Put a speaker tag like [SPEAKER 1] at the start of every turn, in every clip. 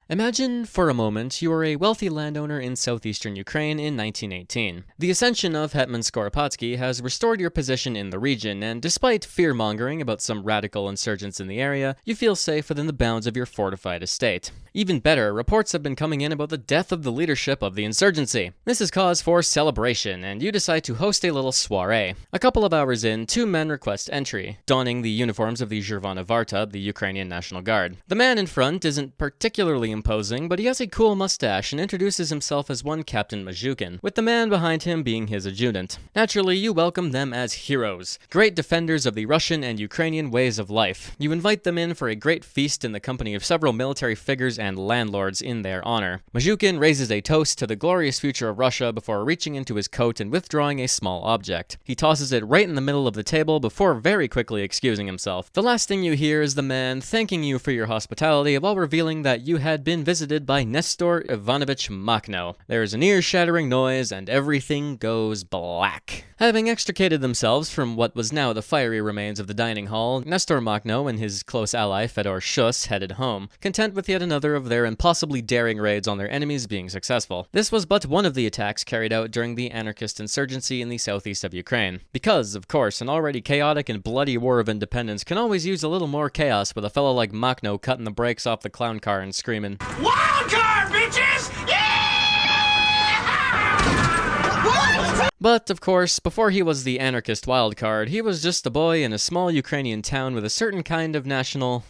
[SPEAKER 1] Imagine, for a moment, you are a wealthy landowner in southeastern Ukraine in 1918. The ascension of Hetman Skoropadsky has restored your position in the region, and despite fear-mongering about some radical insurgents in the area, you feel safe within the bounds of your fortified estate. Even better, reports have been coming in about the death of the leadership of the insurgency. This is cause for celebration, and you decide to host a little soiree. A couple of hours in, two men request entry, donning the uniforms of the Zhirvana Varta, the Ukrainian National Guard. The man in front isn't particularly imposing, but he has a cool mustache and introduces himself as one Captain Mazhukin, with the man behind him being his adjutant. Naturally, you welcome them as heroes, great defenders of the Russian and Ukrainian ways of life. You invite them in for a great feast in the company of several military figures and landlords in their honor. Mazhukin raises a toast to the glorious future of Russia before reaching into his coat and withdrawing a small object. He tosses it right in the middle of the table before very quickly excusing himself. The last thing you hear is the man thanking you for your hospitality while revealing that you had been visited by Nestor Ivanovich Makhno. There is an ear-shattering noise and everything goes black. Having extricated themselves from what was now the fiery remains of the dining hall, Nestor Makhno and his close ally Fedor Shus headed home, content with yet another of their impossibly daring raids on their enemies being successful. This was but one of the attacks carried out during the anarchist insurgency in the southeast of Ukraine. Because, of course, an already chaotic and bloody war of independence can always use a little more chaos with a fellow like Makhno cutting the brakes off the clown car and screaming, "Wild card, bitches! Yeah!" But, of course, before he was the anarchist wildcard, he was just a boy in a small Ukrainian town with a certain kind of national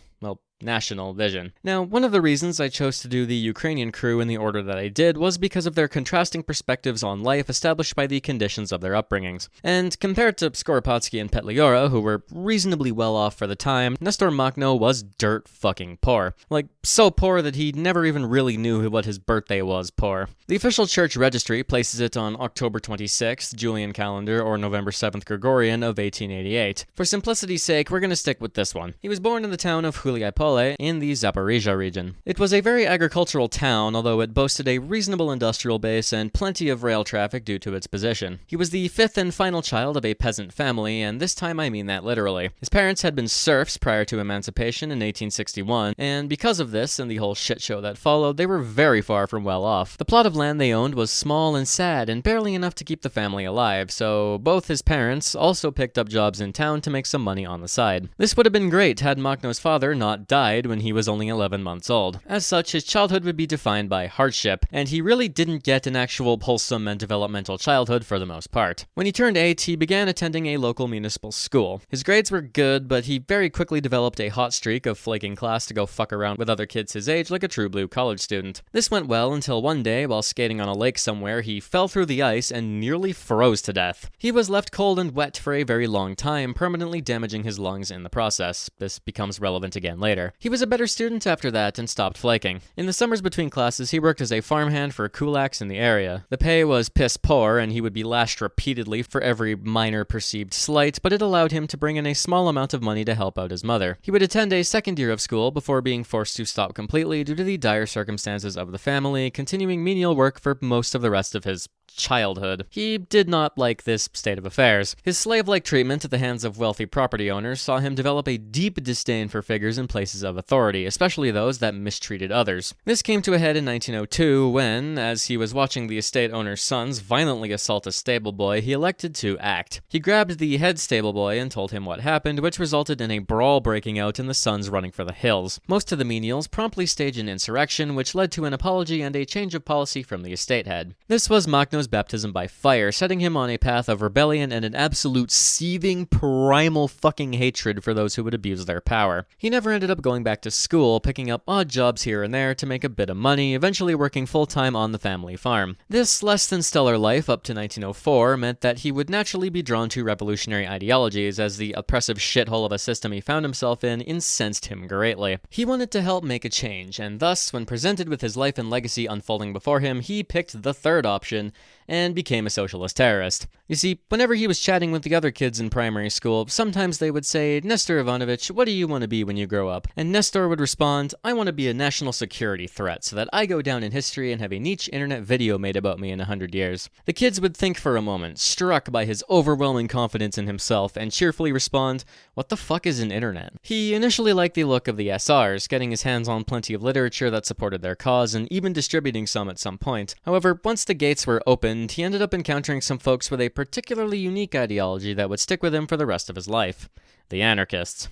[SPEAKER 1] vision. Now, one of the reasons I chose to do the Ukrainian crew in the order that I did was because of their contrasting perspectives on life established by the conditions of their upbringings. And compared to Skoropadsky and Petliura, who were reasonably well off for the time, Nestor Makhno was dirt fucking poor. Like, so poor that he never even really knew what his birthday was poor. The official church registry places it on October 26th, Julian calendar, or November 7th Gregorian of 1888. For simplicity's sake, we're gonna stick with this one. He was born in the town of Huliapole in the Zaporizhia region. It was a very agricultural town, although it boasted a reasonable industrial base and plenty of rail traffic due to its position. He was the fifth and final child of a peasant family, and this time I mean that literally. His parents had been serfs prior to emancipation in 1861, and because of this and the whole shit show that followed, they were very far from well off. The plot of land they owned was small and sad and barely enough to keep the family alive, so both his parents also picked up jobs in town to make some money on the side. This would have been great had Makhno's father not died when he was only 11 months old. As such, his childhood would be defined by hardship, and he really didn't get an actual wholesome and developmental childhood for the most part. When he turned 8, he began attending a local municipal school. His grades were good, but he very quickly developed a hot streak of flaking class to go fuck around with other kids his age like a true blue college student. This went well until one day, while skating on a lake somewhere, he fell through the ice and nearly froze to death. He was left cold and wet for a very long time, permanently damaging his lungs in the process. This becomes relevant again later. He was a better student after that and stopped flaking. In the summers between classes, he worked as a farmhand for kulaks in the area. The pay was piss poor, and he would be lashed repeatedly for every minor perceived slight, but it allowed him to bring in a small amount of money to help out his mother. He would attend a second year of school before being forced to stop completely due to the dire circumstances of the family, continuing menial work for most of the rest of his childhood. He did not like this state of affairs. His slave-like treatment at the hands of wealthy property owners saw him develop a deep disdain for figures in places of authority, especially those that mistreated others. This came to a head in 1902 when, as he was watching the estate owner's sons violently assault a stable boy, he elected to act. He grabbed the head stable boy and told him what happened, which resulted in a brawl breaking out and the sons running for the hills. Most of the menials promptly staged an insurrection, which led to an apology and a change of policy from the estate head. This was Makhno's baptism by fire, setting him on a path of rebellion and an absolute seething, primal fucking hatred for those who would abuse their power. He never ended up going back to school, picking up odd jobs here and there to make a bit of money, eventually working full-time on the family farm. This less than stellar life up to 1904 meant that he would naturally be drawn to revolutionary ideologies, as the oppressive shithole of a system he found himself in incensed him greatly. He wanted to help make a change, and thus, when presented with his life and legacy unfolding before him, he picked the third option, and became a socialist terrorist. You see, whenever he was chatting with the other kids in primary school, sometimes they would say, "Nestor Ivanovich, what do you want to be when you grow up?" and Nestor would respond, "I want to be a national security threat so that I go down in history and have a niche internet video made about me in 100 years. The kids would think for a moment, struck by his overwhelming confidence in himself, and cheerfully respond, "What the fuck is an internet?" He initially liked the look of the SRs, getting his hands on plenty of literature that supported their cause, and even distributing some at some point. However, once the gates were opened, he ended up encountering some folks with a particularly unique ideology that would stick with him for the rest of his life: the Anarchists.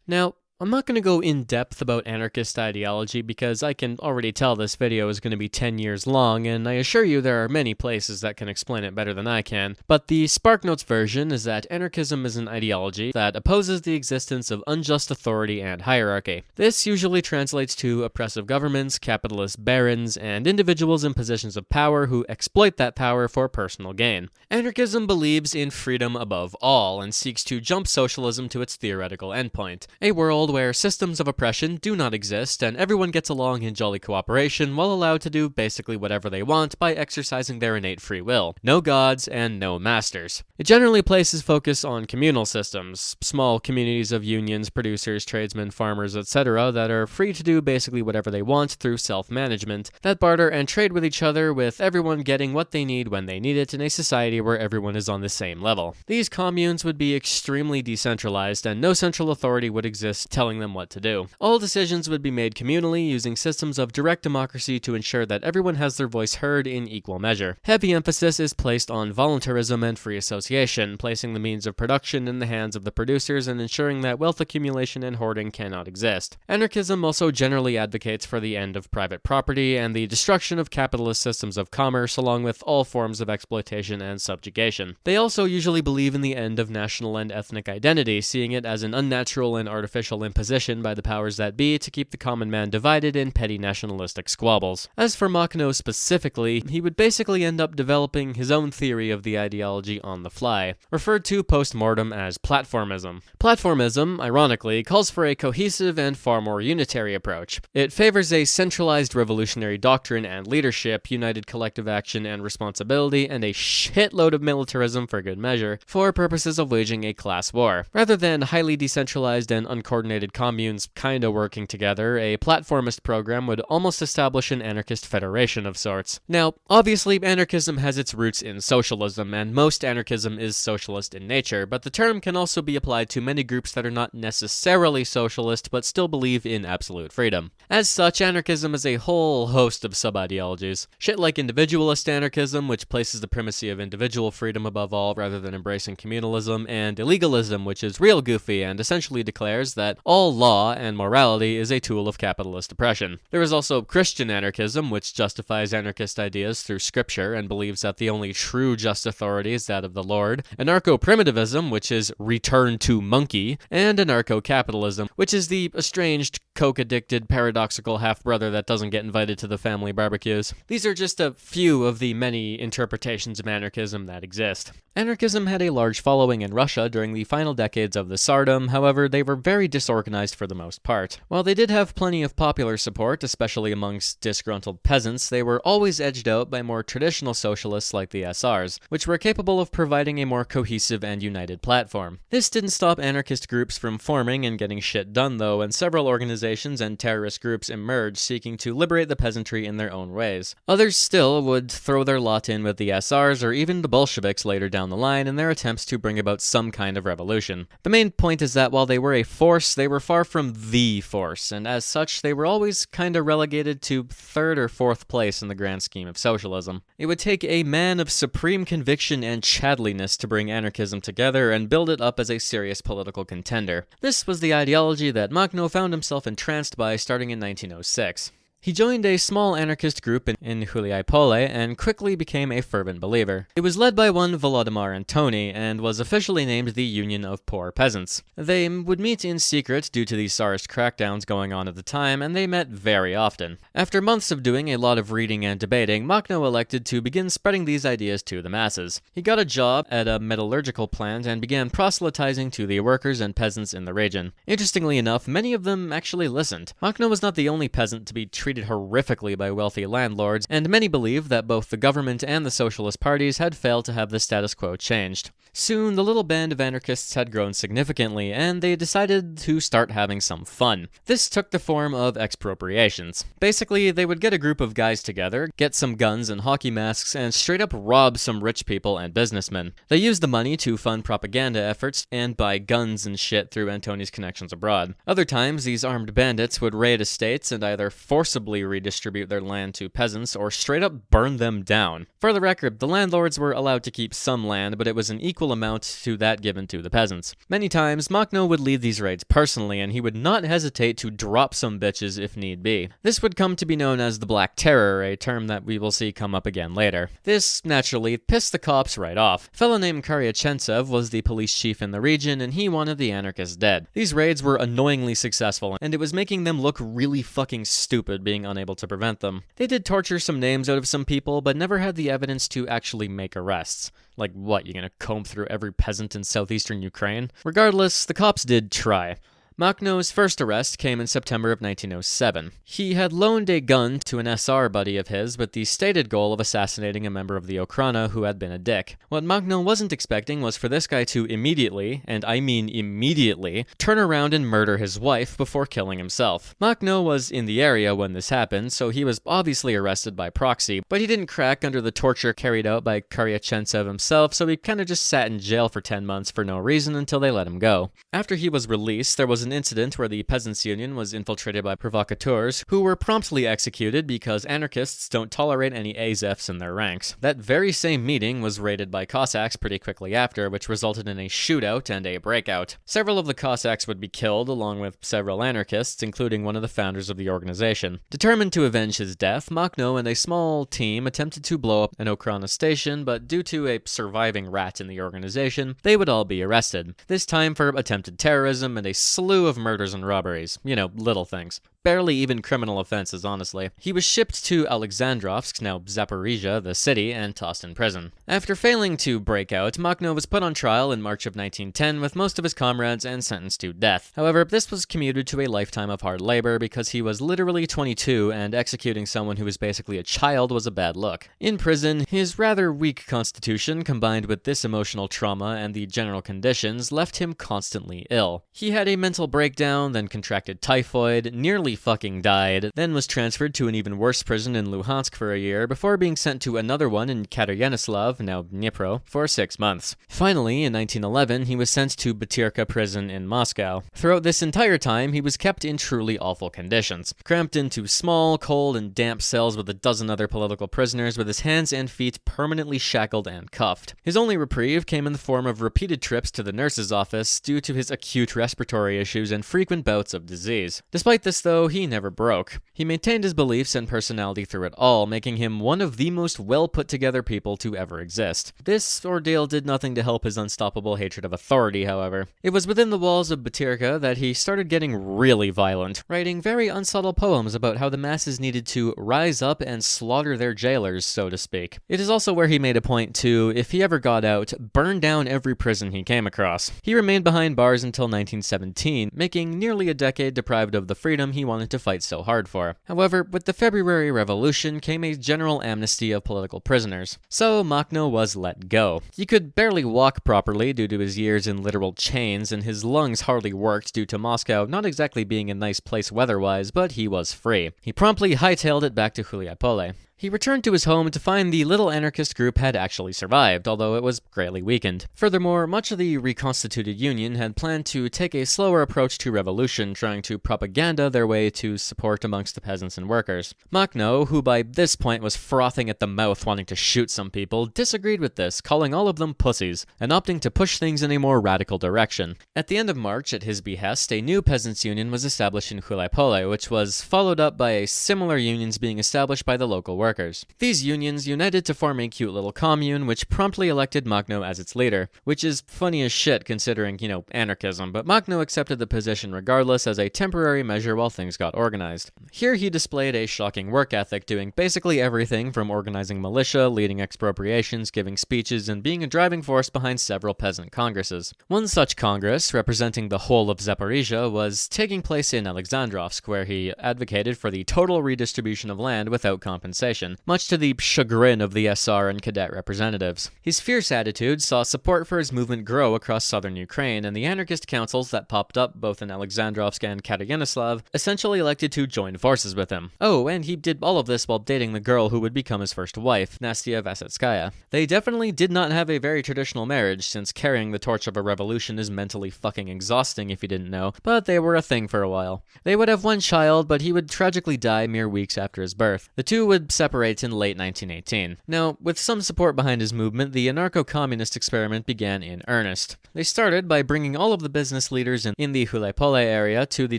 [SPEAKER 1] Now, I'm not going to go in depth about anarchist ideology because I can already tell this video is going to be 10 years long, and I assure you there are many places that can explain it better than I can. But the SparkNotes version is that anarchism is an ideology that opposes the existence of unjust authority and hierarchy. This usually translates to oppressive governments, capitalist barons, and individuals in positions of power who exploit that power for personal gain. Anarchism believes in freedom above all and seeks to jump socialism to its theoretical endpoint, a world where systems of oppression do not exist and everyone gets along in jolly cooperation while allowed to do basically whatever they want by exercising their innate free will. No gods and no masters. It generally places focus on communal systems, small communities of unions, producers, tradesmen, farmers, etc. that are free to do basically whatever they want through self-management, that barter and trade with each other, with everyone getting what they need when they need it in a society where everyone is on the same level. These communes would be extremely decentralized and no central authority would exist telling them what to do. All decisions would be made communally using systems of direct democracy to ensure that everyone has their voice heard in equal measure. Heavy emphasis is placed on voluntarism and free association, placing the means of production in the hands of the producers and ensuring that wealth accumulation and hoarding cannot exist. Anarchism also generally advocates for the end of private property and the destruction of capitalist systems of commerce, along with all forms of exploitation and subjugation. They also usually believe in the end of national and ethnic identity, seeing it as an unnatural and artificial imposition by the powers that be to keep the common man divided in petty nationalistic squabbles. As for Makhno specifically, he would basically end up developing his own theory of the ideology on the fly, referred to post-mortem as platformism. Platformism, ironically, calls for a cohesive and far more unitary approach. It favors a centralized revolutionary doctrine and leadership, united collective action and responsibility, and a shitload of militarism for good measure, for purposes of waging a class war. Rather than highly decentralized and uncoordinated communes kinda working together, a platformist program would almost establish an anarchist federation of sorts. Now, obviously, anarchism has its roots in socialism, and most anarchism is socialist in nature, but the term can also be applied to many groups that are not necessarily socialist, but still believe in absolute freedom. As such, anarchism is a whole host of sub-ideologies. Shit like individualist anarchism, which places the primacy of individual freedom above all rather than embracing communalism, and illegalism, which is real goofy and essentially declares that all law and morality is a tool of capitalist oppression. There is also Christian anarchism, which justifies anarchist ideas through scripture and believes that the only true just authority is that of the Lord. Anarcho-primitivism, which is return to monkey. And anarcho-capitalism, which is the estranged, coke-addicted, paradoxical half-brother that doesn't get invited to the family barbecues. These are just a few of the many interpretations of anarchism that exist. Anarchism had a large following in Russia during the final decades of the Tsardom, however, they were very disorganized for the most part. While they did have plenty of popular support, especially amongst disgruntled peasants, they were always edged out by more traditional socialists like the SRs, which were capable of providing a more cohesive and united platform. This didn't stop anarchist groups from forming and getting shit done though, and several organizations and terrorist groups emerged seeking to liberate the peasantry in their own ways. Others still would throw their lot in with the SRs or even the Bolsheviks later down the line in their attempts to bring about some kind of revolution. The main point is that while they were a force, they were far from the force, and as such, they were always kinda relegated to third or fourth place in the grand scheme of socialism. It would take a man of supreme conviction and chadliness to bring anarchism together and build it up as a serious political contender. This was the ideology that Makhno found himself entranced by starting in 1906. He joined a small anarchist group in Huliaipole and quickly became a fervent believer. It was led by one Volodymyr Antony and was officially named the Union of Poor Peasants. They would meet in secret due to the Tsarist crackdowns going on at the time, and they met very often. After months of doing a lot of reading and debating, Makhno elected to begin spreading these ideas to the masses. He got a job at a metallurgical plant and began proselytizing to the workers and peasants in the region. Interestingly enough, many of them actually listened. Makhno was not the only peasant to be treated treated horrifically by wealthy landlords, and many believed that both the government and the socialist parties had failed to have the status quo changed. Soon, the little band of anarchists had grown significantly, and they decided to start having some fun. This took the form of expropriations. Basically, they would get a group of guys together, get some guns and hockey masks, and straight up rob some rich people and businessmen. They used the money to fund propaganda efforts and buy guns and shit through Antoni's connections abroad. Other times, these armed bandits would raid estates and either forcibly redistribute their land to peasants or straight up burn them down. For the record, the landlords were allowed to keep some land, but it was an equal amount to that given to the peasants. Many times, Makhno would lead these raids personally, and he would not hesitate to drop some bitches if need be. This would come to be known as the Black Terror, a term that we will see come up again later. This, naturally, pissed the cops right off. A fellow named Karyachentsev was the police chief in the region, and he wanted the anarchists dead. These raids were annoyingly successful, and it was making them look really fucking stupid being unable to prevent them. They did torture some names out of some people, but never had the evidence to actually make arrests. Like what, you're gonna comb through every peasant in southeastern Ukraine? Regardless, the cops did try. Makhno's first arrest came in September of 1907. He had loaned a gun to an SR buddy of his with the stated goal of assassinating a member of the Okhrana who had been a dick. What Makhno wasn't expecting was for this guy to immediately, and I mean immediately, turn around and murder his wife before killing himself. Makhno was in the area when this happened, so he was obviously arrested by proxy, but he didn't crack under the torture carried out by Karyachentsev himself, so he kinda just sat in jail for 10 months for no reason until they let him go. After he was released, there was an incident where the Peasants' Union was infiltrated by provocateurs who were promptly executed because anarchists don't tolerate any Azefs in their ranks. That very same meeting was raided by Cossacks pretty quickly after, which resulted in a shootout and a breakout. Several of the Cossacks would be killed, along with several anarchists, including one of the founders of the organization. Determined to avenge his death, Makhno and a small team attempted to blow up an Okhrana station, but due to a surviving rat in the organization, they would all be arrested. This time for attempted terrorism and a slew of murders and robberies. You know, little things. Barely even criminal offenses, honestly. He was shipped to Alexandrovsk, now Zaporizhia, the city, and tossed in prison. After failing to break out, Makhno was put on trial in March of 1910 with most of his comrades and sentenced to death. However, this was commuted to a lifetime of hard labor because he was literally 22 and executing someone who was basically a child was a bad look. In prison, his rather weak constitution combined with this emotional trauma and the general conditions left him constantly ill. He had a mental breakdown, then contracted typhoid, nearly fucking died, then was transferred to an even worse prison in Luhansk for a year, before being sent to another one in Katerinoslav, now Dnipro, for 6 months. Finally, in 1911, he was sent to Butyrka prison in Moscow. Throughout this entire time, he was kept in truly awful conditions. Cramped into small, cold, and damp cells with a dozen other political prisoners, with his hands and feet permanently shackled and cuffed. His only reprieve came in the form of repeated trips to the nurse's office due to his acute respiratory issues and frequent bouts of disease. Despite this, though, he never broke. He maintained his beliefs and personality through it all, making him one of the most well-put-together people to ever exist. This ordeal did nothing to help his unstoppable hatred of authority, however. It was within the walls of Butyrka that he started getting really violent, writing very unsubtle poems about how the masses needed to rise up and slaughter their jailers, so to speak. It is also where he made a point to, if he ever got out, burn down every prison he came across. He remained behind bars until 1917, making nearly a decade deprived of the freedom he wanted to fight so hard for. However, with the February Revolution came a general amnesty of political prisoners, so Makhno was let go. He could barely walk properly due to his years in literal chains, and his lungs hardly worked due to Moscow not exactly being a nice place weather-wise, but he was free. He promptly hightailed it back to Huliapole. He returned to his home to find the little anarchist group had actually survived, although it was greatly weakened. Furthermore, much of the reconstituted Union had planned to take a slower approach to revolution, trying to propaganda their way to support amongst the peasants and workers. Makhno, who by this point was frothing at the mouth wanting to shoot some people, disagreed with this, calling all of them pussies, and opting to push things in a more radical direction. At the end of March, at his behest, a new peasants' union was established in Huliapole, which was followed up by similar unions being established by the local workers. workers. These unions united to form a cute little commune, which promptly elected Makhno as its leader, which is funny as shit considering, anarchism, but Makhno accepted the position regardless as a temporary measure while things got organized. Here he displayed a shocking work ethic, doing basically everything from organizing militia, leading expropriations, giving speeches, and being a driving force behind several peasant congresses. One such congress, representing the whole of Zaporizhia, was taking place in Alexandrovsk, where he advocated for the total redistribution of land without compensation, much to the chagrin of the SR and cadet representatives. His fierce attitude saw support for his movement grow across southern Ukraine, and the anarchist councils that popped up both in Alexandrovsk and Katerinoslav essentially elected to join forces with him. Oh, and he did all of this while dating the girl who would become his first wife, Nastya Vassetskaya. They definitely did not have a very traditional marriage, since carrying the torch of a revolution is mentally fucking exhausting if you didn't know, but they were a thing for a while. They would have one child, but he would tragically die mere weeks after his birth. The two would separate in late 1918. Now, with some support behind his movement, the anarcho-communist experiment began in earnest. They started by bringing all of the business leaders in the Hulepole area to the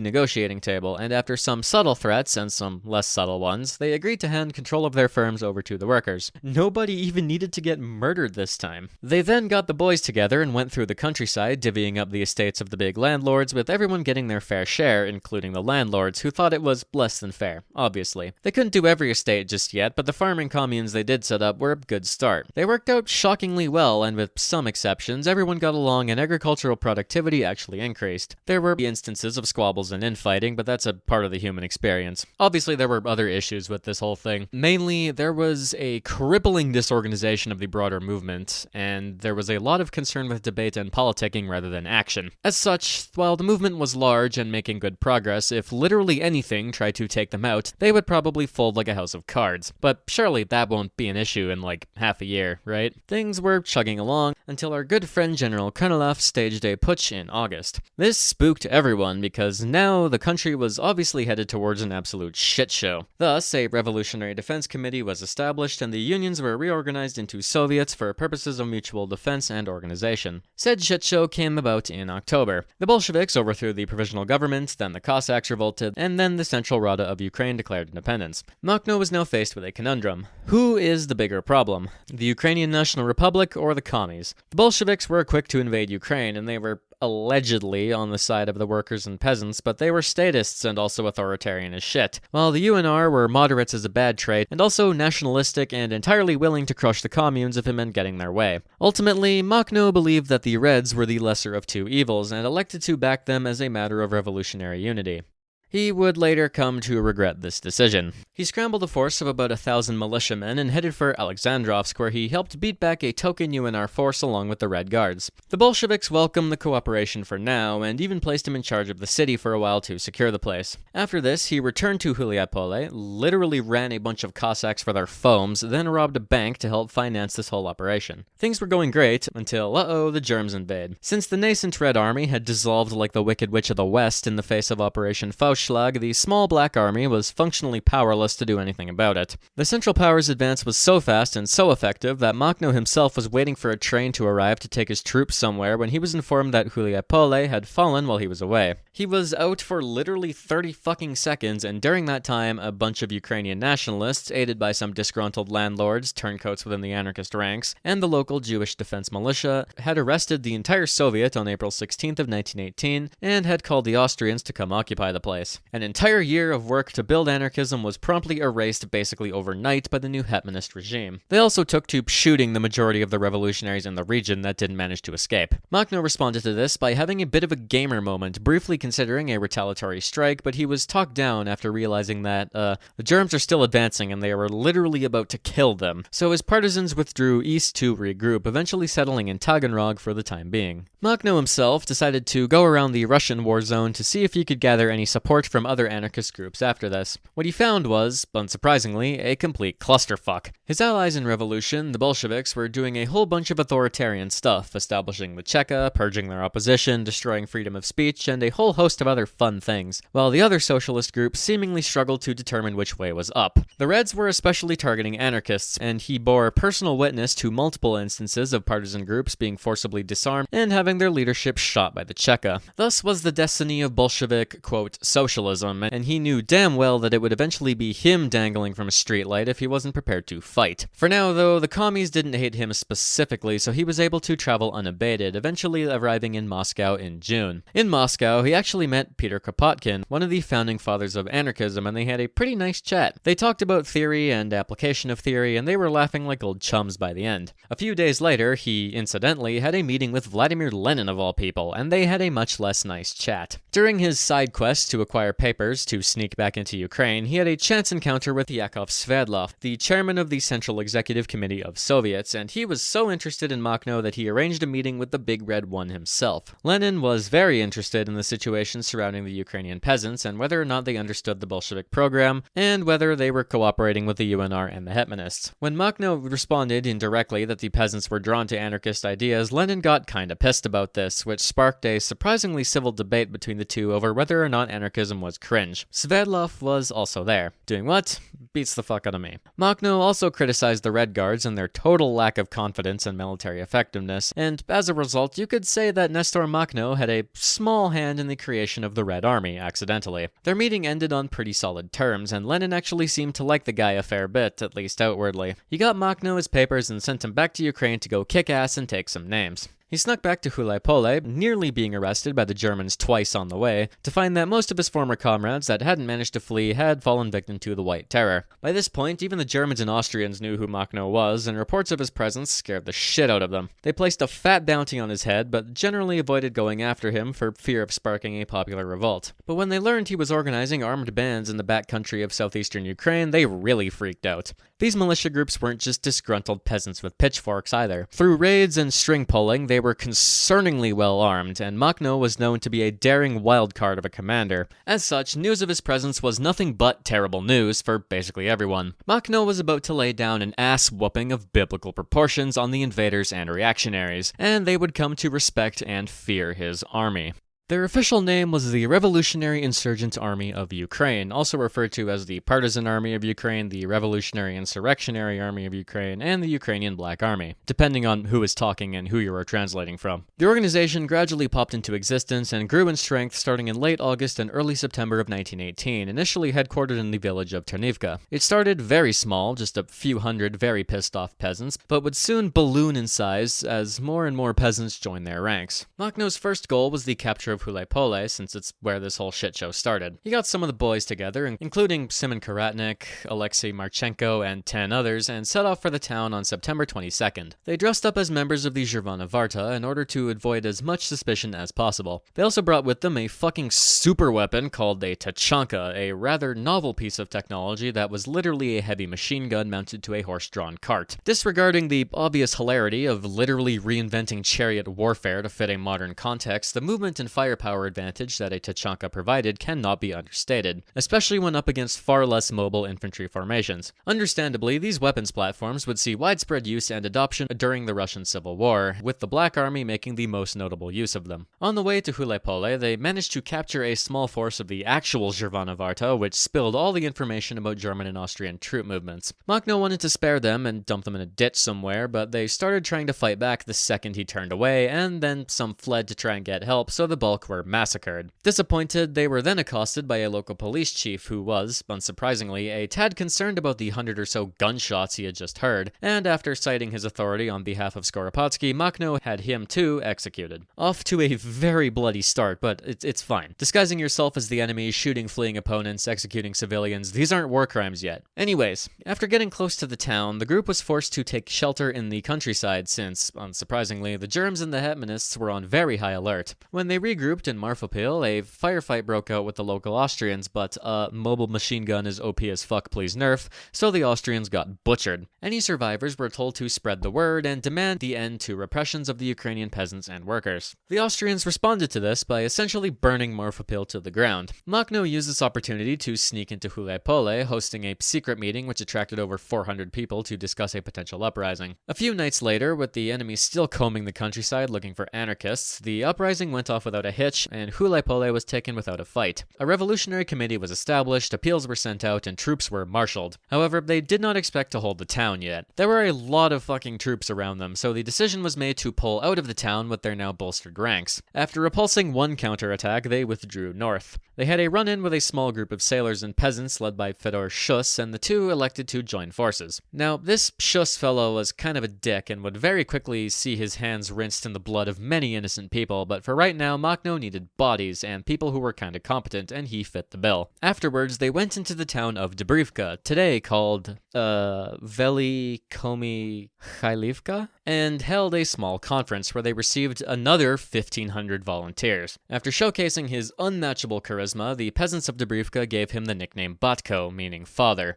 [SPEAKER 1] negotiating table, and after some subtle threats and some less subtle ones, they agreed to hand control of their firms over to the workers. Nobody even needed to get murdered this time. They then got the boys together and went through the countryside, divvying up the estates of the big landlords, with everyone getting their fair share, including the landlords, who thought it was less than fair, obviously. They couldn't do every estate just yet, but the farming communes they did set up were a good start. They worked out shockingly well, and with some exceptions, everyone got along and agricultural productivity actually increased. There were instances of squabbles and infighting, but that's a part of the human experience. Obviously, there were other issues with this whole thing. Mainly, there was a crippling disorganization of the broader movement, and there was a lot of concern with debate and politicking rather than action. As such, while the movement was large and making good progress, if literally anything tried to take them out, they would probably fold like a house of cards. But surely that won't be an issue in like half a year, right? Things were chugging along until our good friend General Kornilov staged a putsch in August. This spooked everyone because now the country was obviously headed towards an absolute shit show. Thus, a revolutionary defense committee was established and the unions were reorganized into Soviets for purposes of mutual defense and organization. Said shit show came about in October. The Bolsheviks overthrew the provisional government, then the Cossacks revolted, and then the Central Rada of Ukraine declared independence. Makhno was now faced with a conundrum. Who is the bigger problem? The Ukrainian National Republic or the commies? The Bolsheviks were quick to invade Ukraine, and they were allegedly on the side of the workers and peasants, but they were statists and also authoritarian as shit, while the UNR were moderates as a bad trait, and also nationalistic and entirely willing to crush the communes if it meant getting their way. Ultimately, Makhno believed that the Reds were the lesser of two evils, and elected to back them as a matter of revolutionary unity. He would later come to regret this decision. He scrambled a force of about 1,000 militiamen and headed for Alexandrovsk, where he helped beat back a token UNR force along with the Red Guards. The Bolsheviks welcomed the cooperation for now, and even placed him in charge of the city for a while to secure the place. After this, he returned to Hulepole, literally ran a bunch of Cossacks for their foams, then robbed a bank to help finance this whole operation. Things were going great, until, the Germs invade. Since the nascent Red Army had dissolved like the Wicked Witch of the West in the face of Operation Faustschlag, the small Black Army was functionally powerless to do anything about it. The Central Powers' advance was so fast and so effective that Makhno himself was waiting for a train to arrive to take his troops somewhere when he was informed that Hulepole had fallen while he was away. He was out for literally 30 fucking seconds, and during that time, a bunch of Ukrainian nationalists, aided by some disgruntled landlords, turncoats within the anarchist ranks, and the local Jewish defense militia, had arrested the entire Soviet on April 16th of 1918, and had called the Austrians to come occupy the place. An entire year of work to build anarchism was promptly erased basically overnight by the new Hetmanist regime. They also took to shooting the majority of the revolutionaries in the region that didn't manage to escape. Makhno responded to this by having a bit of a gamer moment, briefly considering a retaliatory strike, but he was talked down after realizing that, the Germs are still advancing and they were literally about to kill them. So his partisans withdrew east to regroup, eventually settling in Taganrog for the time being. Makhno himself decided to go around the Russian war zone to see if he could gather any support from other anarchist groups after this. What he found was, unsurprisingly, a complete clusterfuck. His allies in revolution, the Bolsheviks, were doing a whole bunch of authoritarian stuff, establishing the Cheka, purging their opposition, destroying freedom of speech, and a whole host of other fun things, while the other socialist groups seemingly struggled to determine which way was up. The Reds were especially targeting anarchists, and he bore personal witness to multiple instances of partisan groups being forcibly disarmed and having their leadership shot by the Cheka. Thus was the destiny of Bolshevik, quote, social socialism, and he knew damn well that it would eventually be him dangling from a streetlight if he wasn't prepared to fight. For now, though, the commies didn't hate him specifically, so he was able to travel unabated, eventually arriving in Moscow in June. In Moscow, he actually met Peter Kropotkin, one of the founding fathers of anarchism, and they had a pretty nice chat. They talked about theory and application of theory, and they were laughing like old chums by the end. A few days later, he, incidentally, had a meeting with Vladimir Lenin of all people, and they had a much less nice chat. During his side quest to acquire papers to sneak back into Ukraine, he had a chance encounter with Yakov Sverdlov, the chairman of the Central Executive Committee of Soviets, and he was so interested in Makhno that he arranged a meeting with the Big Red One himself. Lenin was very interested in the situation surrounding the Ukrainian peasants and whether or not they understood the Bolshevik program, and whether they were cooperating with the UNR and the Hetmanists. When Makhno responded indirectly that the peasants were drawn to anarchist ideas, Lenin got kinda pissed about this, which sparked a surprisingly civil debate between the two over whether or not anarchism was cringe. Sverdlov was also there. Doing what? Beats the fuck out of me. Makhno also criticized the Red Guards and their total lack of confidence and military effectiveness, and as a result, you could say that Nestor Makhno had a small hand in the creation of the Red Army, accidentally. Their meeting ended on pretty solid terms, and Lenin actually seemed to like the guy a fair bit, at least outwardly. He got Makhno his papers and sent him back to Ukraine to go kick ass and take some names. He snuck back to Hulaypole, nearly being arrested by the Germans twice on the way, to find that most of his former comrades that hadn't managed to flee had fallen victim to the White Terror. By this point, even the Germans and Austrians knew who Makhno was, and reports of his presence scared the shit out of them. They placed a fat bounty on his head, but generally avoided going after him for fear of sparking a popular revolt. But when they learned he was organizing armed bands in the backcountry of southeastern Ukraine, they really freaked out. These militia groups weren't just disgruntled peasants with pitchforks either. Through raids and string pulling, they were concerningly well armed, and Makhno was known to be a daring wildcard of a commander. As such, news of his presence was nothing but terrible news for basically everyone. Makhno was about to lay down an ass-whooping of biblical proportions on the invaders and reactionaries, and they would come to respect and fear his army. Their official name was the Revolutionary Insurgent Army of Ukraine, also referred to as the Partisan Army of Ukraine, the Revolutionary Insurrectionary Army of Ukraine, and the Ukrainian Black Army, depending on who is talking and who you are translating from. The organization gradually popped into existence and grew in strength starting in late August and early September of 1918, initially headquartered in the village of Ternivka. It started very small, just a few hundred very pissed off peasants, but would soon balloon in size as more and more peasants joined their ranks. Makhno's first goal was the capture of Hulaypole, since it's where this whole shit show started. He got some of the boys together, including Simon Karatnik, Alexei Marchenko, and 10 others, and set off for the town on September 22nd. They dressed up as members of the Zhervana Varta in order to avoid as much suspicion as possible. They also brought with them a fucking super weapon called a tachanka, a rather novel piece of technology that was literally a heavy machine gun mounted to a horse-drawn cart. Disregarding the obvious hilarity of literally reinventing chariot warfare to fit a modern context, the movement and firepower advantage that a tachanka provided cannot be understated, especially when up against far less mobile infantry formations. Understandably, these weapons platforms would see widespread use and adoption during the Russian Civil War, with the Black Army making the most notable use of them. On the way to Hulaypole, they managed to capture a small force of the actual Zhervana Varta, which spilled all the information about German and Austrian troop movements. Makhno wanted to spare them and dump them in a ditch somewhere, but they started trying to fight back the second he turned away, and then some fled to try and get help, so the bulk were massacred. Disappointed, they were then accosted by a local police chief who was, unsurprisingly, a tad concerned about the 100 or so gunshots he had just heard, and after citing his authority on behalf of Skoropadsky, Makhno had him too executed. Off to a very bloody start, but it's fine. Disguising yourself as the enemy, shooting fleeing opponents, executing civilians, these aren't war crimes yet. Anyways, after getting close to the town, the group was forced to take shelter in the countryside since, unsurprisingly, the Germs and the Hetmanists were on very high alert. When they regrouped in Marfapil, a firefight broke out with the local Austrians, but a mobile machine gun is OP as fuck, please nerf, so the Austrians got butchered. Any survivors were told to spread the word and demand the end to repressions of the Ukrainian peasants and workers. The Austrians responded to this by essentially burning Marfapil to the ground. Makhno used this opportunity to sneak into Hulaypole, hosting a secret meeting which attracted over 400 people to discuss a potential uprising. A few nights later, with the enemy still combing the countryside looking for anarchists, the uprising went off without a hitch, and Hulaypole was taken without a fight. A revolutionary committee was established, appeals were sent out, and troops were marshaled. However, they did not expect to hold the town yet. There were a lot of fucking troops around them, so the decision was made to pull out of the town with their now bolstered ranks. After repulsing one counterattack, they withdrew north. They had a run-in with a small group of sailors and peasants led by Fedor Schuss, and the two elected to join forces. Now, this Schuss fellow was kind of a dick and would very quickly see his hands rinsed in the blood of many innocent people, but for right now, Makhno needed bodies and people who were kinda competent, and he fit the bill. Afterwards, they went into the town of Dobrivka, today called, Veli Komi Khailivka, and held a small conference where they received another 1,500 volunteers. After showcasing his unmatchable charisma, the peasants of Dobrivka gave him the nickname Batko, meaning father.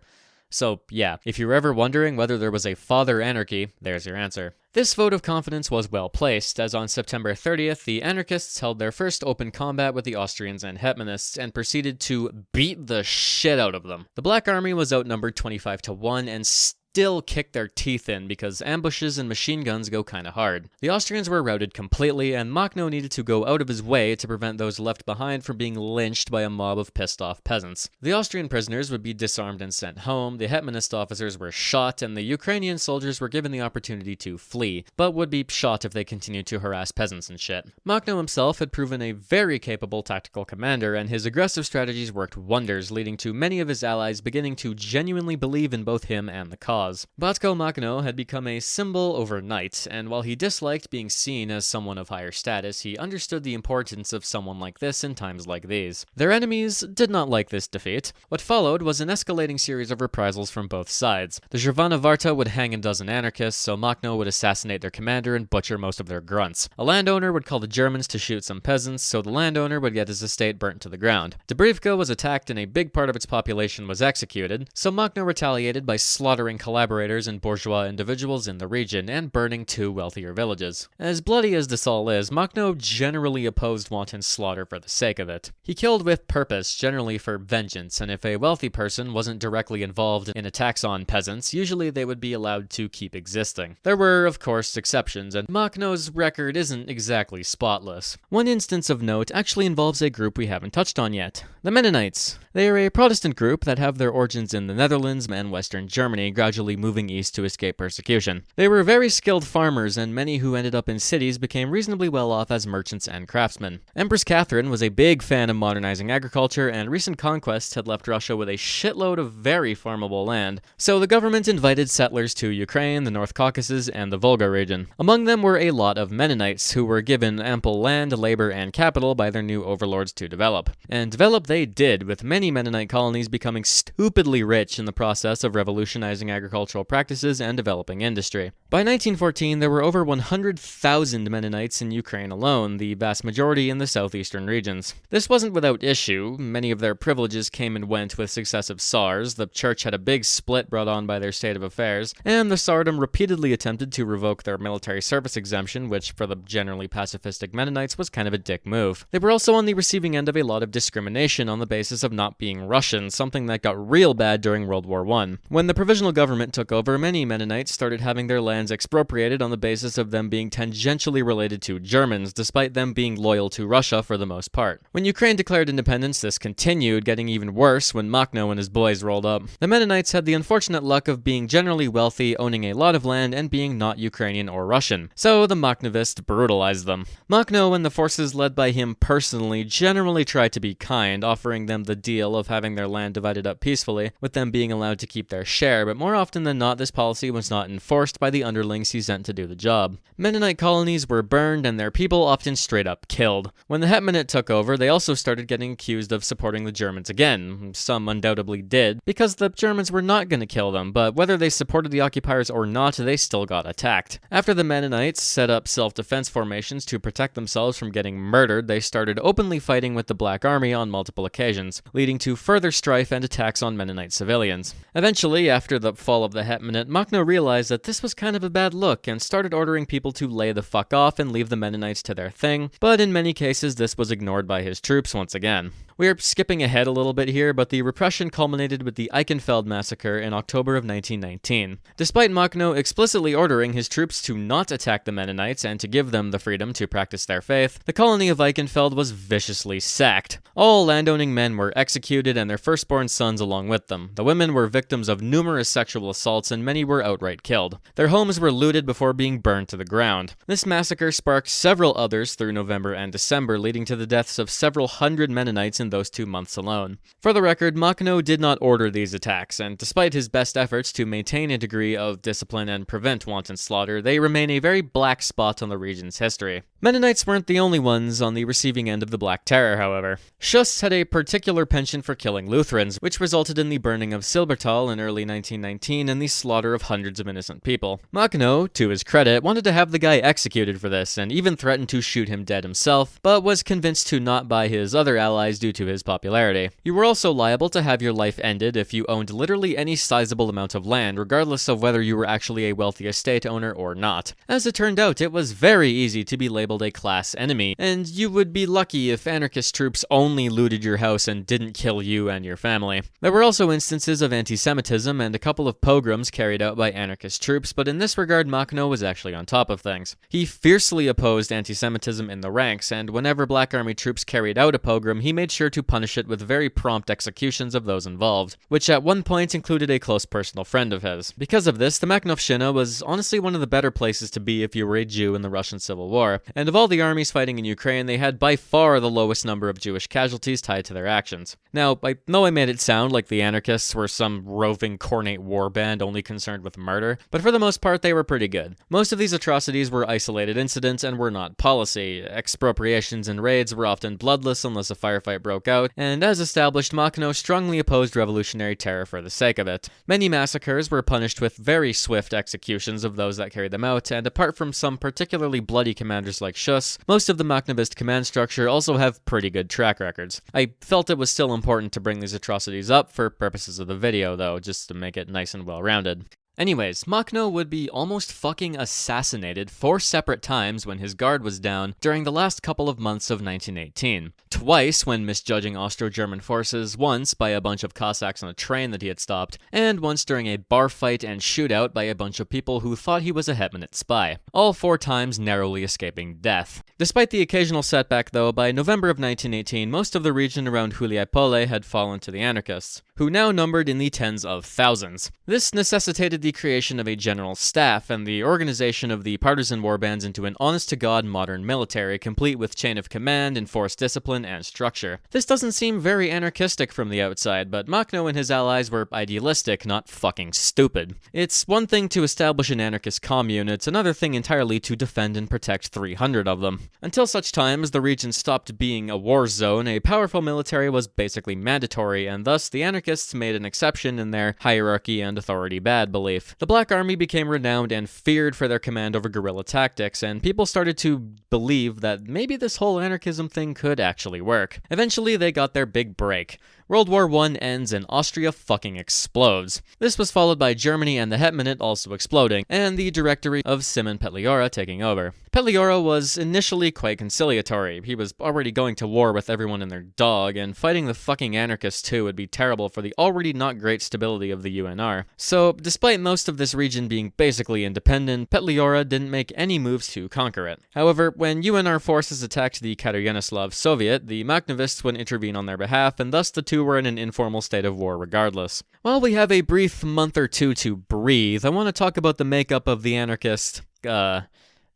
[SPEAKER 1] So, yeah, if you're ever wondering whether there was a father anarchy, there's your answer. This vote of confidence was well placed, as on September 30th, the anarchists held their first open combat with the Austrians and Hetmanists and proceeded to beat the shit out of them. The Black Army was outnumbered 25-1 and still kicked their teeth in because ambushes and machine guns go kinda hard. The Austrians were routed completely, and Makhno needed to go out of his way to prevent those left behind from being lynched by a mob of pissed-off peasants. The Austrian prisoners would be disarmed and sent home, the Hetmanist officers were shot, and the Ukrainian soldiers were given the opportunity to flee, but would be shot if they continued to harass peasants and shit. Makhno himself had proven a very capable tactical commander, and his aggressive strategies worked wonders, leading to many of his allies beginning to genuinely believe in both him and the cause. Batko Makhno had become a symbol overnight, and while he disliked being seen as someone of higher status, he understood the importance of someone like this in times like these. Their enemies did not like this defeat. What followed was an escalating series of reprisals from both sides. The Zhervana Varta would hang a dozen anarchists, so Makhno would assassinate their commander and butcher most of their grunts. A landowner would call the Germans to shoot some peasants, so the landowner would get his estate burnt to the ground. Dobrivka was attacked and a big part of its population was executed, so Makhno retaliated by slaughtering collaborators and bourgeois individuals in the region and burning two wealthier villages. As bloody as this all is, Makhno generally opposed wanton slaughter for the sake of it. He killed with purpose, generally for vengeance, and if a wealthy person wasn't directly involved in attacks on peasants, usually they would be allowed to keep existing. There were, of course, exceptions, and Makhno's record isn't exactly spotless. One instance of note actually involves a group we haven't touched on yet, the Mennonites. They are a Protestant group that have their origins in the Netherlands and Western Germany, gradually moving east to escape persecution. They were very skilled farmers, and many who ended up in cities became reasonably well off as merchants and craftsmen. Empress Catherine was a big fan of modernizing agriculture, and recent conquests had left Russia with a shitload of very farmable land, so the government invited settlers to Ukraine, the North Caucasus, and the Volga region. Among them were a lot of Mennonites, who were given ample land, labor, and capital by their new overlords to develop. And develop they did, with many Mennonite colonies becoming stupidly rich in the process of revolutionizing agricultural practices and developing industry. By 1914, there were over 100,000 Mennonites in Ukraine alone, the vast majority in the southeastern regions. This wasn't without issue. Many of their privileges came and went with successive Tsars, the church had a big split brought on by their state of affairs, and the Tsardom repeatedly attempted to revoke their military service exemption, which for the generally pacifistic Mennonites was kind of a dick move. They were also on the receiving end of a lot of discrimination on the basis of not being Russian, something that got real bad during World War I. When the provisional government took over, many Mennonites started having their lands expropriated on the basis of them being tangentially related to Germans, despite them being loyal to Russia for the most part. When Ukraine declared independence, this continued, getting even worse when Makhno and his boys rolled up. The Mennonites had the unfortunate luck of being generally wealthy, owning a lot of land, and being not Ukrainian or Russian, so the Makhnovists brutalized them. Makhno and the forces led by him personally generally tried to be kind, offering them the deal of having their land divided up peacefully, with them being allowed to keep their share, but more often than not, this policy was not enforced by the underlings he sent to do the job. Mennonite colonies were burned and their people often straight up killed. When the Hetmanate took over, they also started getting accused of supporting the Germans again. Some undoubtedly did, because the Germans were not going to kill them, but whether they supported the occupiers or not, they still got attacked. After the Mennonites set up self-defense formations to protect themselves from getting murdered, they started openly fighting with the Black Army on multiple occasions, leading to further strife and attacks on Mennonite civilians. Eventually, after the fall of the Hetmanate, Makhno realized that this was kind of a bad look and started ordering people to lay the fuck off and leave the Mennonites to their thing, but in many cases this was ignored by his troops once again. We're skipping ahead a little bit here, but the repression culminated with the Eichenfeld massacre in October of 1919. Despite Makhno explicitly ordering his troops to not attack the Mennonites and to give them the freedom to practice their faith, the colony of Eichenfeld was viciously sacked. All landowning men were executed and their firstborn sons along with them. The women were victims of numerous sexual assaults and many were outright killed. Their homes were looted before being burned to the ground. This massacre sparked several others through November and December, leading to the deaths of several hundred Mennonites in those 2 months alone. For the record, Makhno did not order these attacks, and despite his best efforts to maintain a degree of discipline and prevent wanton slaughter, they remain a very black spot on the region's history. Mennonites weren't the only ones on the receiving end of the Black Terror, however. Schuss had a particular penchant for killing Lutherans, which resulted in the burning of Silbertal in early 1919 and the slaughter of hundreds of innocent people. Makhno, to his credit, wanted to have the guy executed for this, and even threatened to shoot him dead himself, but was convinced to not by his other allies due to his popularity. You were also liable to have your life ended if you owned literally any sizable amount of land, regardless of whether you were actually a wealthy estate owner or not. As it turned out, it was very easy to be labeled a class enemy, and you would be lucky if anarchist troops only looted your house and didn't kill you and your family. There were also instances of anti-Semitism and a couple of pogroms carried out by anarchist troops, but in this regard Makhno was actually on top of things. He fiercely opposed anti-Semitism in the ranks, and whenever Black Army troops carried out a pogrom, he made sure to punish it with very prompt executions of those involved, which at one point included a close personal friend of his. Because of this, the Makhnovshchina was honestly one of the better places to be if you were a Jew in the Russian Civil War, and of all the armies fighting in Ukraine, they had by far the lowest number of Jewish casualties tied to their actions. Now, I know I made it sound like the anarchists were some roving Kornate warband only concerned with murder, but for the most part they were pretty good. Most of these atrocities were isolated incidents and were not policy. Expropriations and raids were often bloodless unless a firefight broke out, and as established, Makhno strongly opposed revolutionary terror for the sake of it. Many massacres were punished with very swift executions of those that carried them out, and apart from some particularly bloody commanders like Schuss, most of the Makhnovist command structure also have pretty good track records. I felt it was still important to bring these atrocities up for purposes of the video, though, just to make it nice and well-rounded. Anyways, Makhno would be almost fucking assassinated 4 separate times when his guard was down during the last couple of months of 1918. Twice when misjudging Austro-German forces, once by a bunch of Cossacks on a train that he had stopped, and once during a bar fight and shootout by a bunch of people who thought he was a Hetmanate spy. All 4 times narrowly escaping death. Despite the occasional setback though, by November of 1918, most of the region around Huliaipole had fallen to the anarchists, who now numbered in the tens of thousands. This necessitated the creation of a general staff and the organization of the partisan warbands into an honest-to-God modern military, complete with chain of command, enforced discipline, and structure. This doesn't seem very anarchistic from the outside, but Makhno and his allies were idealistic, not fucking stupid. It's one thing to establish an anarchist commune, it's another thing entirely to defend and protect 300 of them. Until such time as the region stopped being a war zone, a powerful military was basically mandatory, and thus the anarchists made an exception in their hierarchy and authority bad belief. The Black Army became renowned and feared for their command over guerrilla tactics, and people started to believe that maybe this whole anarchism thing could actually work. Eventually, they got their big break. World War I ends and Austria fucking explodes. This was followed by Germany and the Hetmanate also exploding, and the Directory of Simon Petliura taking over. Petliura was initially quite conciliatory. He was already going to war with everyone and their dog, and fighting the fucking anarchists too would be terrible for the already not great stability of the UNR. So, despite most of this region being basically independent, Petliura didn't make any moves to conquer it. However, when UNR forces attacked the Katerinoslav Soviet, the Makhnovists would intervene on their behalf, and thus the two were in an informal state of war regardless. While we have a brief month or two to breathe, I want to talk about the makeup of the anarchist,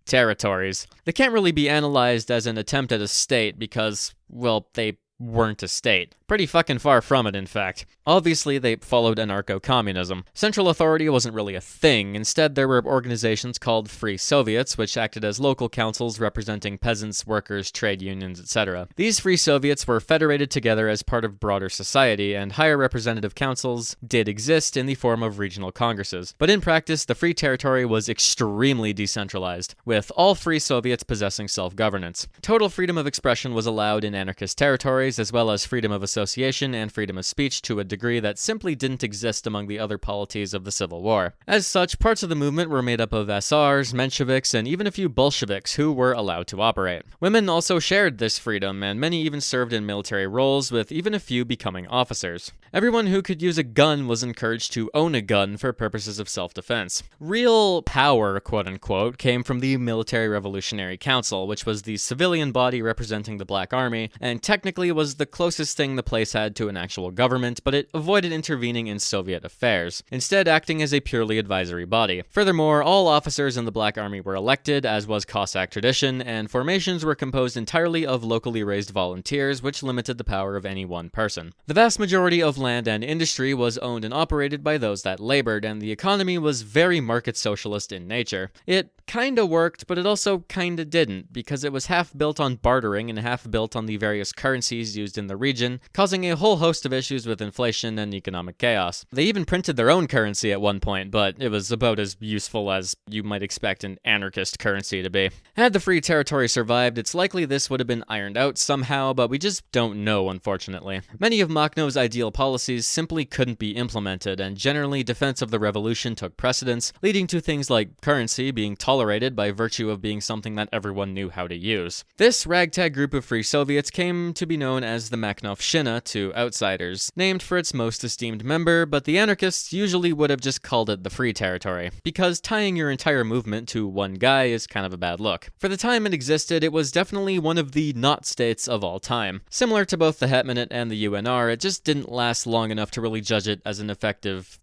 [SPEAKER 1] territories. They can't really be analyzed as an attempt at a state because, well, they weren't a state. Pretty fucking far from it, in fact. Obviously, they followed anarcho-communism. Central authority wasn't really a thing. Instead, there were organizations called Free Soviets, which acted as local councils representing peasants, workers, trade unions, etc. These Free Soviets were federated together as part of broader society, and higher representative councils did exist in the form of regional congresses. But in practice, the Free Territory was extremely decentralized, with all Free Soviets possessing self-governance. Total freedom of expression was allowed in anarchist territories, as well as freedom of association and freedom of speech to a degree that simply didn't exist among the other polities of the Civil War. As such, parts of the movement were made up of SRs, Mensheviks, and even a few Bolsheviks who were allowed to operate. Women also shared this freedom, and many even served in military roles, with even a few becoming officers. Everyone who could use a gun was encouraged to own a gun for purposes of self-defense. Real power, quote-unquote, came from the Military Revolutionary Council, which was the civilian body representing the Black Army, and technically was the closest thing the place had to an actual government, but it avoided intervening in Soviet affairs, instead acting as a purely advisory body. Furthermore, all officers in the Black Army were elected, as was Cossack tradition, and formations were composed entirely of locally raised volunteers, which limited the power of any one person. The vast majority of land and industry was owned and operated by those that labored, and the economy was very market socialist in nature. It kinda worked, but it also kinda didn't, because it was half built on bartering and half built on the various currencies used in the region, causing a whole host of issues with inflation and economic chaos. They even printed their own currency at one point, but it was about as useful as you might expect an anarchist currency to be. Had the Free Territory survived, it's likely this would have been ironed out somehow, but we just don't know, unfortunately. Many of Makhno's ideal policies simply couldn't be implemented, and generally defense of the revolution took precedence, leading to things like currency being tolerated by virtue of being something that everyone knew how to use. This ragtag group of Free Soviets came to be known as the Makhnovshchina to outsiders, named for its most esteemed member, but the anarchists usually would have just called it the Free Territory, because tying your entire movement to one guy is kind of a bad look. For the time it existed, it was definitely one of the not states of all time. Similar to both the Hetmanate and the UNR, it just didn't last long enough to really judge it as an effective,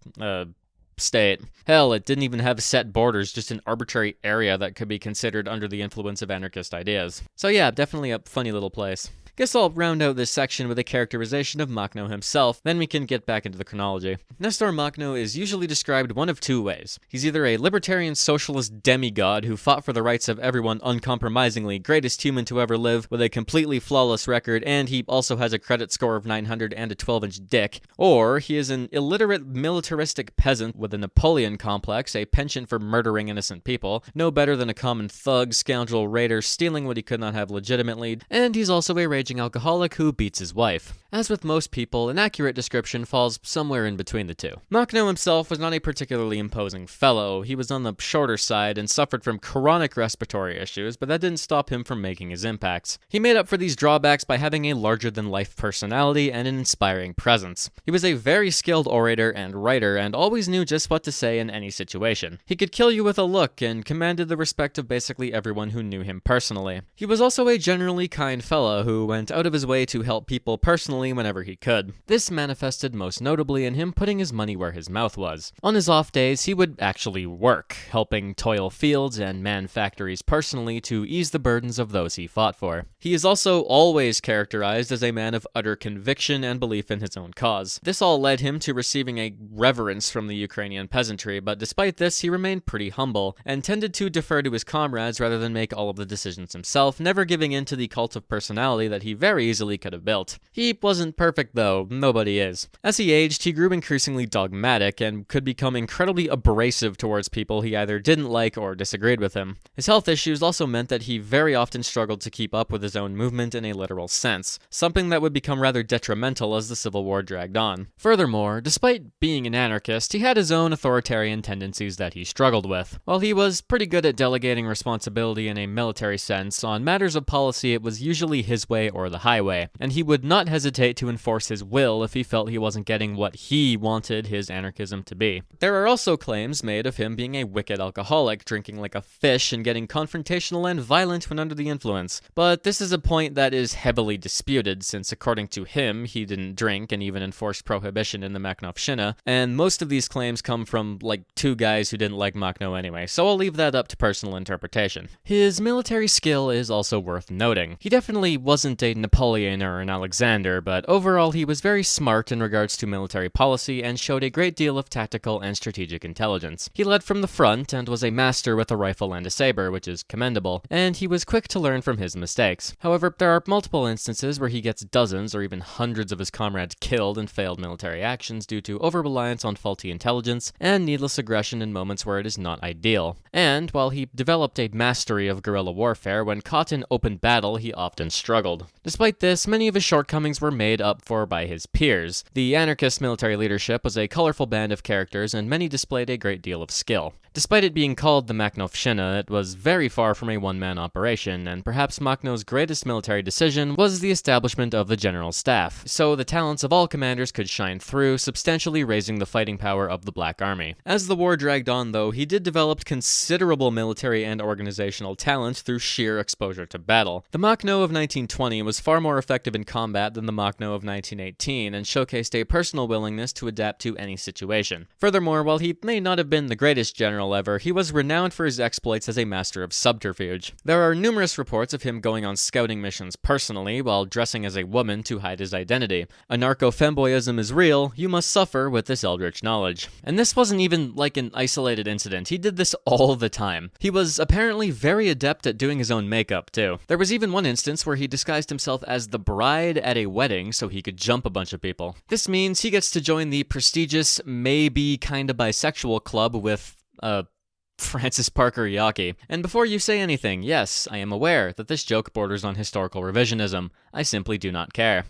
[SPEAKER 1] state. Hell, it didn't even have set borders, just an arbitrary area that could be considered under the influence of anarchist ideas. So yeah, definitely a funny little place. Guess I'll round out this section with a characterization of Makhno himself, then we can get back into the chronology. Nestor Makhno is usually described one of two ways. He's either a libertarian socialist demigod who fought for the rights of everyone uncompromisingly, greatest human to ever live, with a completely flawless record, and he also has a credit score of 900 and a 12-inch dick, or he is an illiterate militaristic peasant with a Napoleon complex, a penchant for murdering innocent people, no better than a common thug, scoundrel, raider, stealing what he could not have legitimately, and he's also a raging alcoholic who beats his wife. As with most people, an accurate description falls somewhere in between the two. Makhno himself was not a particularly imposing fellow. He was on the shorter side and suffered from chronic respiratory issues, but that didn't stop him from making his impacts. He made up for these drawbacks by having a larger-than-life personality and an inspiring presence. He was a very skilled orator and writer, and always knew just what to say in any situation. He could kill you with a look, and commanded the respect of basically everyone who knew him personally. He was also a generally kind fellow who went out of his way to help people personally whenever he could. This manifested most notably in him putting his money where his mouth was. On his off days, he would actually work, helping toil fields and man factories personally to ease the burdens of those he fought for. He is also always characterized as a man of utter conviction and belief in his own cause. This all led him to receiving a reverence from the Ukrainian peasantry, but despite this, he remained pretty humble, and tended to defer to his comrades rather than make all of the decisions himself, never giving in to the cult of personality that he very easily could have built. He wasn't perfect though, nobody is. As he aged, he grew increasingly dogmatic, and could become incredibly abrasive towards people he either didn't like or disagreed with him. His health issues also meant that he very often struggled to keep up with his own movement in a literal sense, something that would become rather detrimental as the Civil War dragged on. Furthermore, despite being an anarchist, he had his own authoritarian tendencies that he struggled with. While he was pretty good at delegating responsibility in a military sense, on matters of policy it was usually his way or the highway, and he would not hesitate to enforce his will if he felt he wasn't getting what he wanted his anarchism to be. There are also claims made of him being a wicked alcoholic, drinking like a fish and getting confrontational and violent when under the influence, but this is a point that is heavily disputed, since according to him, he didn't drink and even enforced prohibition in the Makhnovshchina, and most of these claims come from like two guys who didn't like Makhno anyway, so I'll leave that up to personal interpretation. His military skill is also worth noting. He definitely wasn't a Napoleon or an Alexandre, but overall he was very smart in regards to military policy and showed a great deal of tactical and strategic intelligence. He led from the front and was a master with a rifle and a saber, which is commendable, and he was quick to learn from his mistakes. However, there are multiple instances where he gets dozens or even hundreds of his comrades killed in failed military actions due to over-reliance on faulty intelligence and needless aggression in moments where it is not ideal. And while he developed a mastery of guerrilla warfare, when caught in open battle he often struggled. Despite this, many of his shortcomings were made up for by his peers. The anarchist military leadership was a colorful band of characters, and many displayed a great deal of skill. Despite it being called the Makhnovщина, it was very far from a one-man operation, and perhaps Makhno's greatest military decision was the establishment of the general staff, so the talents of all commanders could shine through, substantially raising the fighting power of the Black Army. As the war dragged on, though, he did develop considerable military and organizational talent through sheer exposure to battle. The Makhno of 1920 was far more effective in combat than the Makhno of 1918, and showcased a personal willingness to adapt to any situation. Furthermore, while he may not have been the greatest general ever, he was renowned for his exploits as a master of subterfuge. There are numerous reports of him going on scouting missions personally, while dressing as a woman to hide his identity. Anarcho-femboyism is real, you must suffer with this eldritch knowledge. And this wasn't even like an isolated incident, he did this all the time. He was apparently very adept at doing his own makeup, too. There was even one instance where he disguised himself as the bride at a wedding so he could jump a bunch of people. This means he gets to join the prestigious, maybe kinda bisexual club with Francis Parker Yockey. And before you say anything, yes, I am aware that this joke borders on historical revisionism. I simply do not care.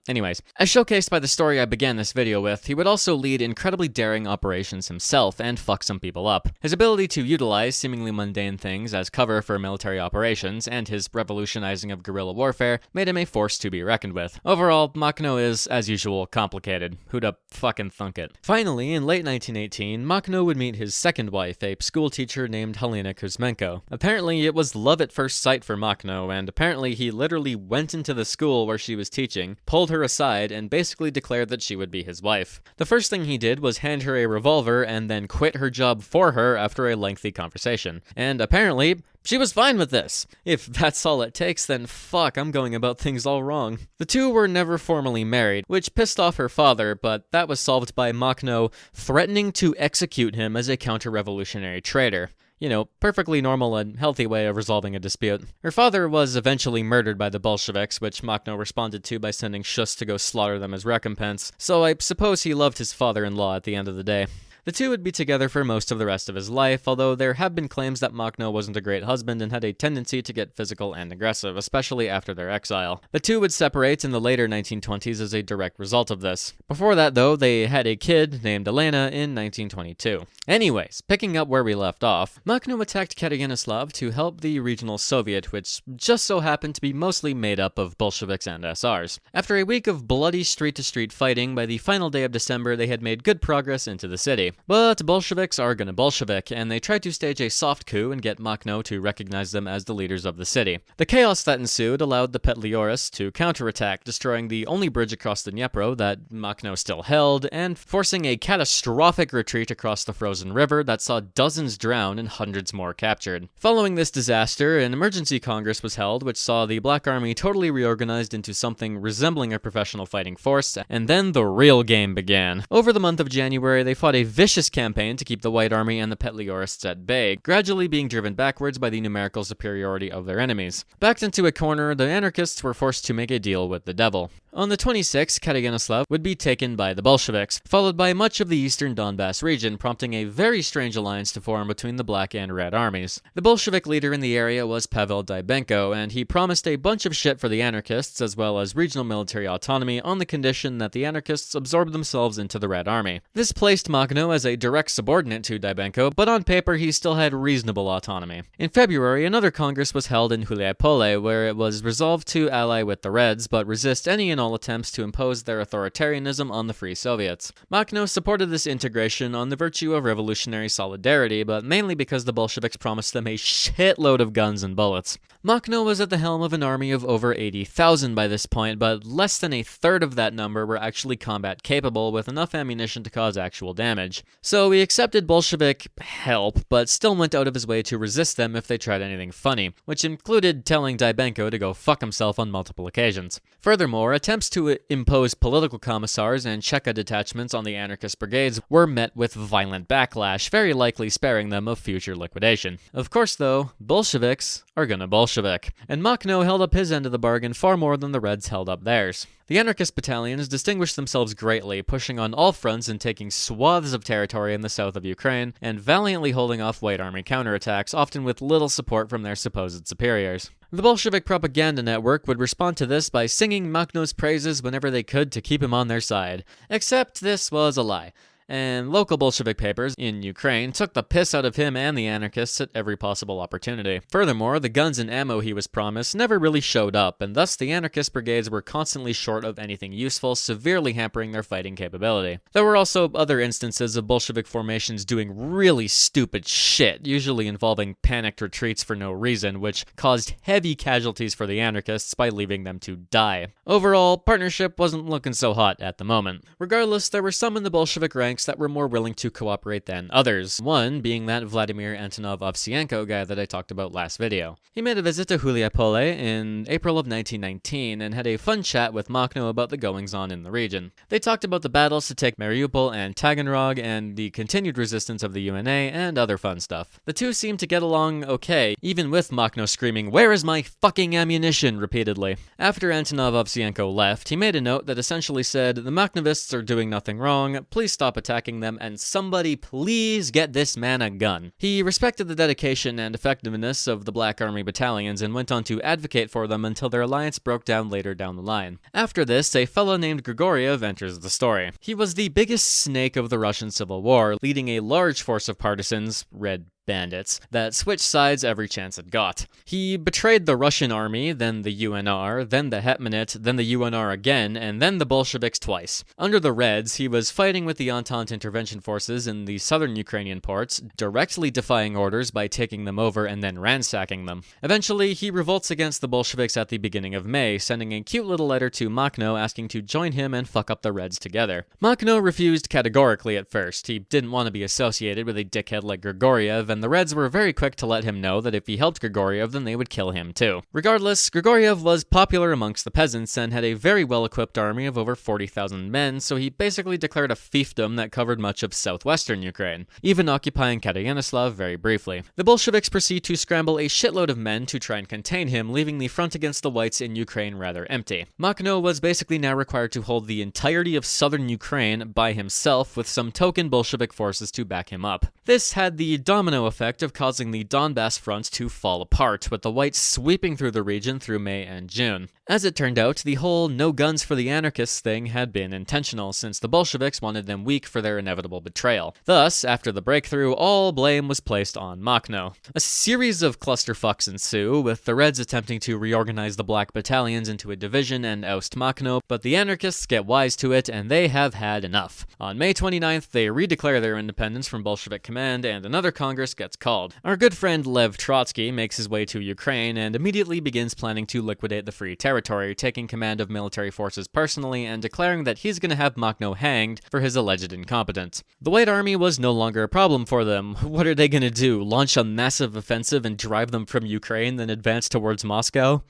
[SPEAKER 1] Anyways, as showcased by the story I began this video with, he would also lead incredibly daring operations himself and fuck some people up. His ability to utilize seemingly mundane things as cover for military operations, and his revolutionizing of guerrilla warfare, made him a force to be reckoned with. Overall, Makhno is, as usual, complicated. Who'da fucking thunk it? Finally, in late 1918, Makhno would meet his second wife, a schoolteacher named Helena Kuzmenko. Apparently, it was love at first sight for Makhno, and apparently he literally went into the school where she was teaching, pulled her aside, and basically declared that she would be his wife. The first thing he did was hand her a revolver and then quit her job for her after a lengthy conversation. And apparently, she was fine with this. If that's all it takes, then fuck, I'm going about things all wrong. The two were never formally married, which pissed off her father, but that was solved by Makhno threatening to execute him as a counter-revolutionary traitor. You know, perfectly normal and healthy way of resolving a dispute. Her father was eventually murdered by the Bolsheviks, which Makhno responded to by sending Shus to go slaughter them as recompense, so I suppose he loved his father-in-law at the end of the day. The two would be together for most of the rest of his life, although there have been claims that Makhno wasn't a great husband and had a tendency to get physical and aggressive, especially after their exile. The two would separate in the later 1920s as a direct result of this. Before that, though, they had a kid named Elena in 1922. Anyways, picking up where we left off, Makhno attacked Kerygenoslav to help the regional Soviet, which just so happened to be mostly made up of Bolsheviks and SRs. After a week of bloody street-to-street fighting, by the final day of December they had made good progress into the city. But Bolsheviks are gonna Bolshevik, and they tried to stage a soft coup and get Makhno to recognize them as the leaders of the city. The chaos that ensued allowed the Petliorists to counterattack, destroying the only bridge across the Dnipro that Makhno still held, and forcing a catastrophic retreat across the frozen river that saw dozens drown and hundreds more captured. Following this disaster, an emergency congress was held, which saw the Black Army totally reorganized into something resembling a professional fighting force, and then the real game began. Over the month of January, they fought a vicious campaign to keep the White Army and the Petliorists at bay, gradually being driven backwards by the numerical superiority of their enemies. Backed into a corner, the anarchists were forced to make a deal with the devil. On the 26th, Kerygenoslav would be taken by the Bolsheviks, followed by much of the eastern Donbass region, prompting a very strange alliance to form between the Black and Red armies. The Bolshevik leader in the area was Pavel Dybenko, and he promised a bunch of shit for the anarchists, as well as regional military autonomy, on the condition that the anarchists absorb themselves into the Red Army. This placed Makhno as a direct subordinate to Dybenko, but on paper he still had reasonable autonomy. In February, another congress was held in Huliapole, where it was resolved to ally with the Reds, but resist any and all attempts to impose their authoritarianism on the Free Soviets. Makhno supported this integration on the virtue of revolutionary solidarity, but mainly because the Bolsheviks promised them a shitload of guns and bullets. Makhno was at the helm of an army of over 80,000 by this point, but less than a third of that number were actually combat capable with enough ammunition to cause actual damage. So he accepted Bolshevik help, but still went out of his way to resist them if they tried anything funny, which included telling Dybenko to go fuck himself on multiple occasions. Furthermore, attempts to impose political commissars and Cheka detachments on the anarchist brigades were met with violent backlash, very likely sparing them of future liquidation. Of course, though, Bolsheviks are gonna Bolshevik, and Makhno held up his end of the bargain far more than the Reds held up theirs. The anarchist battalions distinguished themselves greatly, pushing on all fronts and taking swaths of territory in the south of Ukraine, and valiantly holding off White Army counterattacks, often with little support from their supposed superiors. The Bolshevik propaganda network would respond to this by singing Makhno's praises whenever they could to keep him on their side. Except this was a lie. And local Bolshevik papers in Ukraine took the piss out of him and the anarchists at every possible opportunity. Furthermore, the guns and ammo he was promised never really showed up, and thus the anarchist brigades were constantly short of anything useful, severely hampering their fighting capability. There were also other instances of Bolshevik formations doing really stupid shit, usually involving panicked retreats for no reason, which caused heavy casualties for the anarchists by leaving them to die. Overall, partnership wasn't looking so hot at the moment. Regardless, there were some in the Bolshevik ranks that were more willing to cooperate than others, one being that Vladimir Antonov Ovsienko guy that I talked about last video. He made a visit to Huliapole in April of 1919 and had a fun chat with Makhno about the goings-on in the region. They talked about the battles to take Mariupol and Taganrog and the continued resistance of the UNA and other fun stuff. The two seemed to get along okay, even with Makhno screaming, "Where is my fucking ammunition?" repeatedly. After Antonov Ovsienko left, he made a note that essentially said, "The Makhnovists are doing nothing wrong, please stop attacking them, and somebody please get this man a gun." He respected the dedication and effectiveness of the Black Army battalions and went on to advocate for them until their alliance broke down later down the line. After this, a fellow named Grigoriev enters the story. He was the biggest snake of the Russian Civil War, leading a large force of partisans, red bandits, that switched sides every chance it got. He betrayed the Russian army, then the UNR, then the Hetmanate, then the UNR again, and then the Bolsheviks twice. Under the Reds, he was fighting with the Entente intervention forces in the southern Ukrainian ports, directly defying orders by taking them over and then ransacking them. Eventually, he revolts against the Bolsheviks at the beginning of May, sending a cute little letter to Makhno asking to join him and fuck up the Reds together. Makhno refused categorically at first. He didn't want to be associated with a dickhead like Grigoriev, and the Reds were very quick to let him know that if he helped Grigoriev, then they would kill him too. Regardless, Grigoriev was popular amongst the peasants and had a very well-equipped army of over 40,000 men, so he basically declared a fiefdom that covered much of southwestern Ukraine, even occupying Katerinoslav very briefly. The Bolsheviks proceed to scramble a shitload of men to try and contain him, leaving the front against the whites in Ukraine rather empty. Makhno was basically now required to hold the entirety of southern Ukraine by himself, with some token Bolshevik forces to back him up. This had the domino effect of causing the Donbass front to fall apart, with the whites sweeping through the region through May and June. As it turned out, the whole no guns for the anarchists thing had been intentional, since the Bolsheviks wanted them weak for their inevitable betrayal. Thus, after the breakthrough, all blame was placed on Makhno. A series of clusterfucks ensue, with the Reds attempting to reorganize the black battalions into a division and oust Makhno, but the anarchists get wise to it, and they have had enough. On May 29th, they redeclare their independence from Bolshevik command, and another Congress gets called. Our good friend Lev Trotsky makes his way to Ukraine and immediately begins planning to liquidate the Free Territory, taking command of military forces personally and declaring that he's going to have Makhno hanged for his alleged incompetence. The White Army was no longer a problem for them. What are they going to do? Launch a massive offensive and drive them from Ukraine, then advance towards Moscow?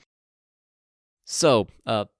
[SPEAKER 1] So,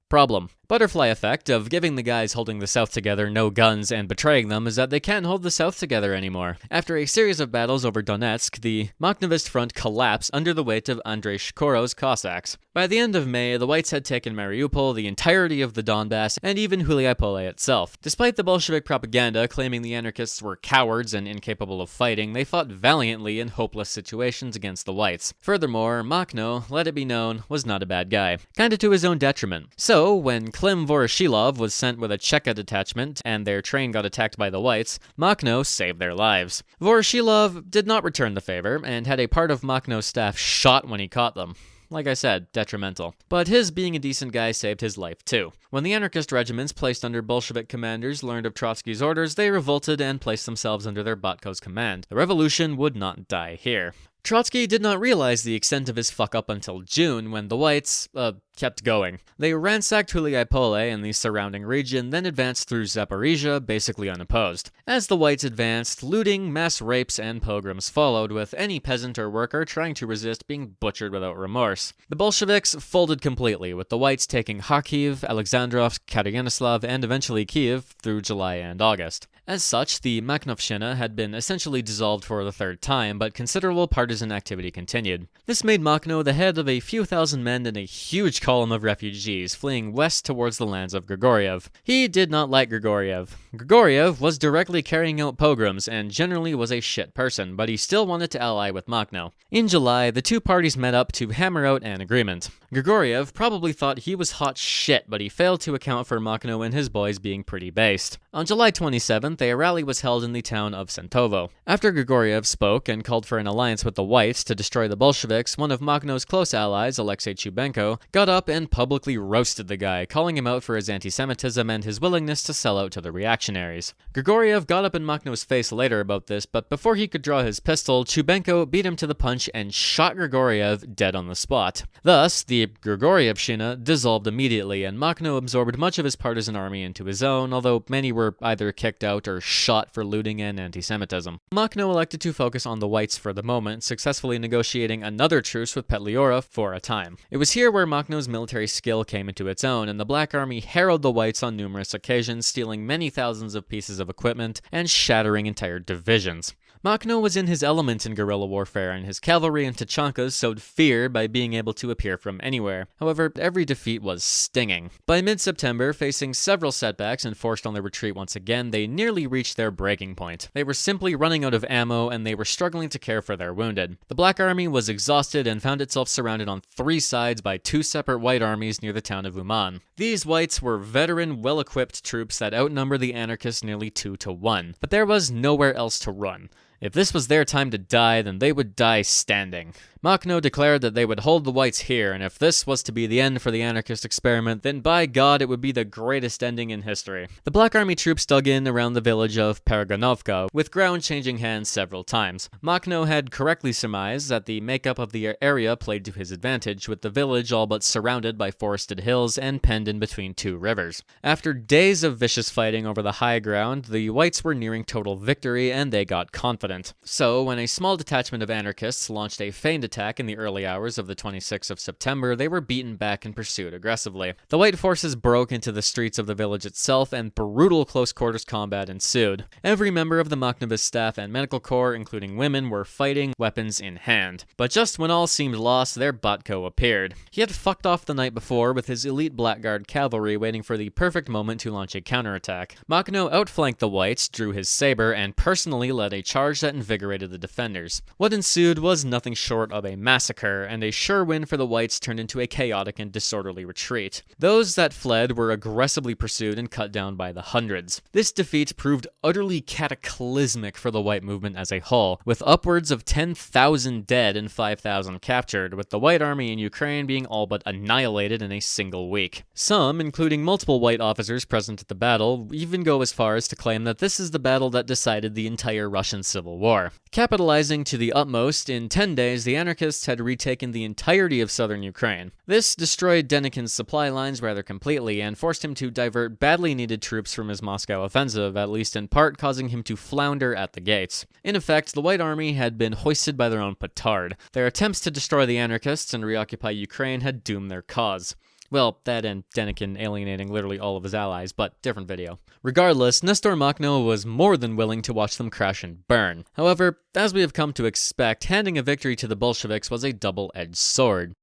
[SPEAKER 1] problem. Butterfly effect of giving the guys holding the South together no guns and betraying them is that they can't hold the South together anymore. After a series of battles over Donetsk, the Makhnovist front collapsed under the weight of Andrei Shkoro's Cossacks. By the end of May, the whites had taken Mariupol, the entirety of the Donbass, and even Huliapole itself. Despite the Bolshevik propaganda claiming the anarchists were cowards and incapable of fighting, they fought valiantly in hopeless situations against the whites. Furthermore, Makhno, let it be known, was not a bad guy. Kinda to his own detriment. So, when Klim Voroshilov was sent with a Cheka detachment, and their train got attacked by the whites, Makhno saved their lives. Voroshilov did not return the favor, and had a part of Makhno's staff shot when he caught them. Like I said, detrimental. But his being a decent guy saved his life too. When the anarchist regiments placed under Bolshevik commanders learned of Trotsky's orders, they revolted and placed themselves under their Batko's command. The revolution would not die here. Trotsky did not realize the extent of his fuck-up until June, when the whites, kept going. They ransacked Huliapole and the surrounding region, then advanced through Zaporizhia, basically unopposed. As the whites advanced, looting, mass rapes, and pogroms followed, with any peasant or worker trying to resist being butchered without remorse. The Bolsheviks folded completely, with the whites taking Kharkiv, Alexandrovsk, Katerinoslav, and eventually Kiev through July and August. As such, the Makhnovshchina had been essentially dissolved for the third time, but considerable partisan activity continued. This made Makhno the head of a few thousand men and a huge column of refugees fleeing west towards the lands of Grigoriev. He did not like Grigoriev. Grigoriev was directly carrying out pogroms and generally was a shit person, but he still wanted to ally with Makhno. In July, the two parties met up to hammer out an agreement. Grigoriev probably thought he was hot shit, but he failed to account for Makhno and his boys being pretty based. On July 27th, a rally was held in the town of Sentovo. After Grigoriev spoke and called for an alliance with the Whites to destroy the Bolsheviks, one of Makhno's close allies, Alexei Chubenko, got up and publicly roasted the guy, calling him out for his anti-Semitism and his willingness to sell out to the reactionaries. Grigoriev got up in Makhno's face later about this, but before he could draw his pistol, Chubenko beat him to the punch and shot Grigoriev dead on the spot. Thus, the Grigorievshchina dissolved immediately, and Makhno absorbed much of his partisan army into his own, although many were either kicked out or shot for looting and anti-Semitism. Makhno elected to focus on the Whites for the moment, successfully negotiating another truce with Petliura for a time. It was here where Makhno's military skill came into its own, and the Black Army harrowed the Whites on numerous occasions, stealing many thousands of pieces of equipment and shattering entire divisions. Makhno was in his element in guerrilla warfare, and his cavalry and tachankas sowed fear by being able to appear from anywhere. However, every defeat was stinging. By mid-September, facing several setbacks and forced on their retreat once again, they nearly reached their breaking point. They were simply running out of ammo, and they were struggling to care for their wounded. The Black Army was exhausted and found itself surrounded on three sides by two separate White armies near the town of Uman. These Whites were veteran, well-equipped troops that outnumbered the Anarchists nearly 2-1, but there was nowhere else to run. If this was their time to die, then they would die standing. Makhno declared that they would hold the Whites here, and if this was to be the end for the anarchist experiment, then by God it would be the greatest ending in history. The Black Army troops dug in around the village of Pereganovka, with ground changing hands several times. Makhno had correctly surmised that the makeup of the area played to his advantage, with the village all but surrounded by forested hills and penned in between two rivers. After days of vicious fighting over the high ground, the Whites were nearing total victory, and they got confident. So, when a small detachment of anarchists launched a feigned attack in the early hours of the 26th of September, they were beaten back and pursued aggressively. The White forces broke into the streets of the village itself, and brutal close-quarters combat ensued. Every member of the Makhnovist staff and medical corps, including women, were fighting, weapons in hand. But just when all seemed lost, their Batko appeared. He had fucked off the night before with his elite Blackguard cavalry waiting for the perfect moment to launch a counterattack. Makhno outflanked the Whites, drew his saber, and personally led a charge that invigorated the defenders. What ensued was nothing short of a massacre, and a sure win for the Whites turned into a chaotic and disorderly retreat. Those that fled were aggressively pursued and cut down by the hundreds. This defeat proved utterly cataclysmic for the White movement as a whole, with upwards of 10,000 dead and 5,000 captured, with the White Army in Ukraine being all but annihilated in a single week. Some, including multiple White officers present at the battle, even go as far as to claim that this is the battle that decided the entire Russian Civil War. Capitalizing to the utmost, in 10 days the Anarchists had retaken the entirety of southern Ukraine. This destroyed Denikin's supply lines rather completely and forced him to divert badly needed troops from his Moscow offensive, at least in part causing him to flounder at the gates. In effect, the White Army had been hoisted by their own petard. Their attempts to destroy the Anarchists and reoccupy Ukraine had doomed their cause. Well, that and Denikin alienating literally all of his allies, but different video. Regardless, Nestor Makhno was more than willing to watch them crash and burn. However, as we have come to expect, handing a victory to the Bolsheviks was a double-edged sword.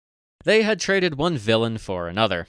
[SPEAKER 1] They had traded one villain for another.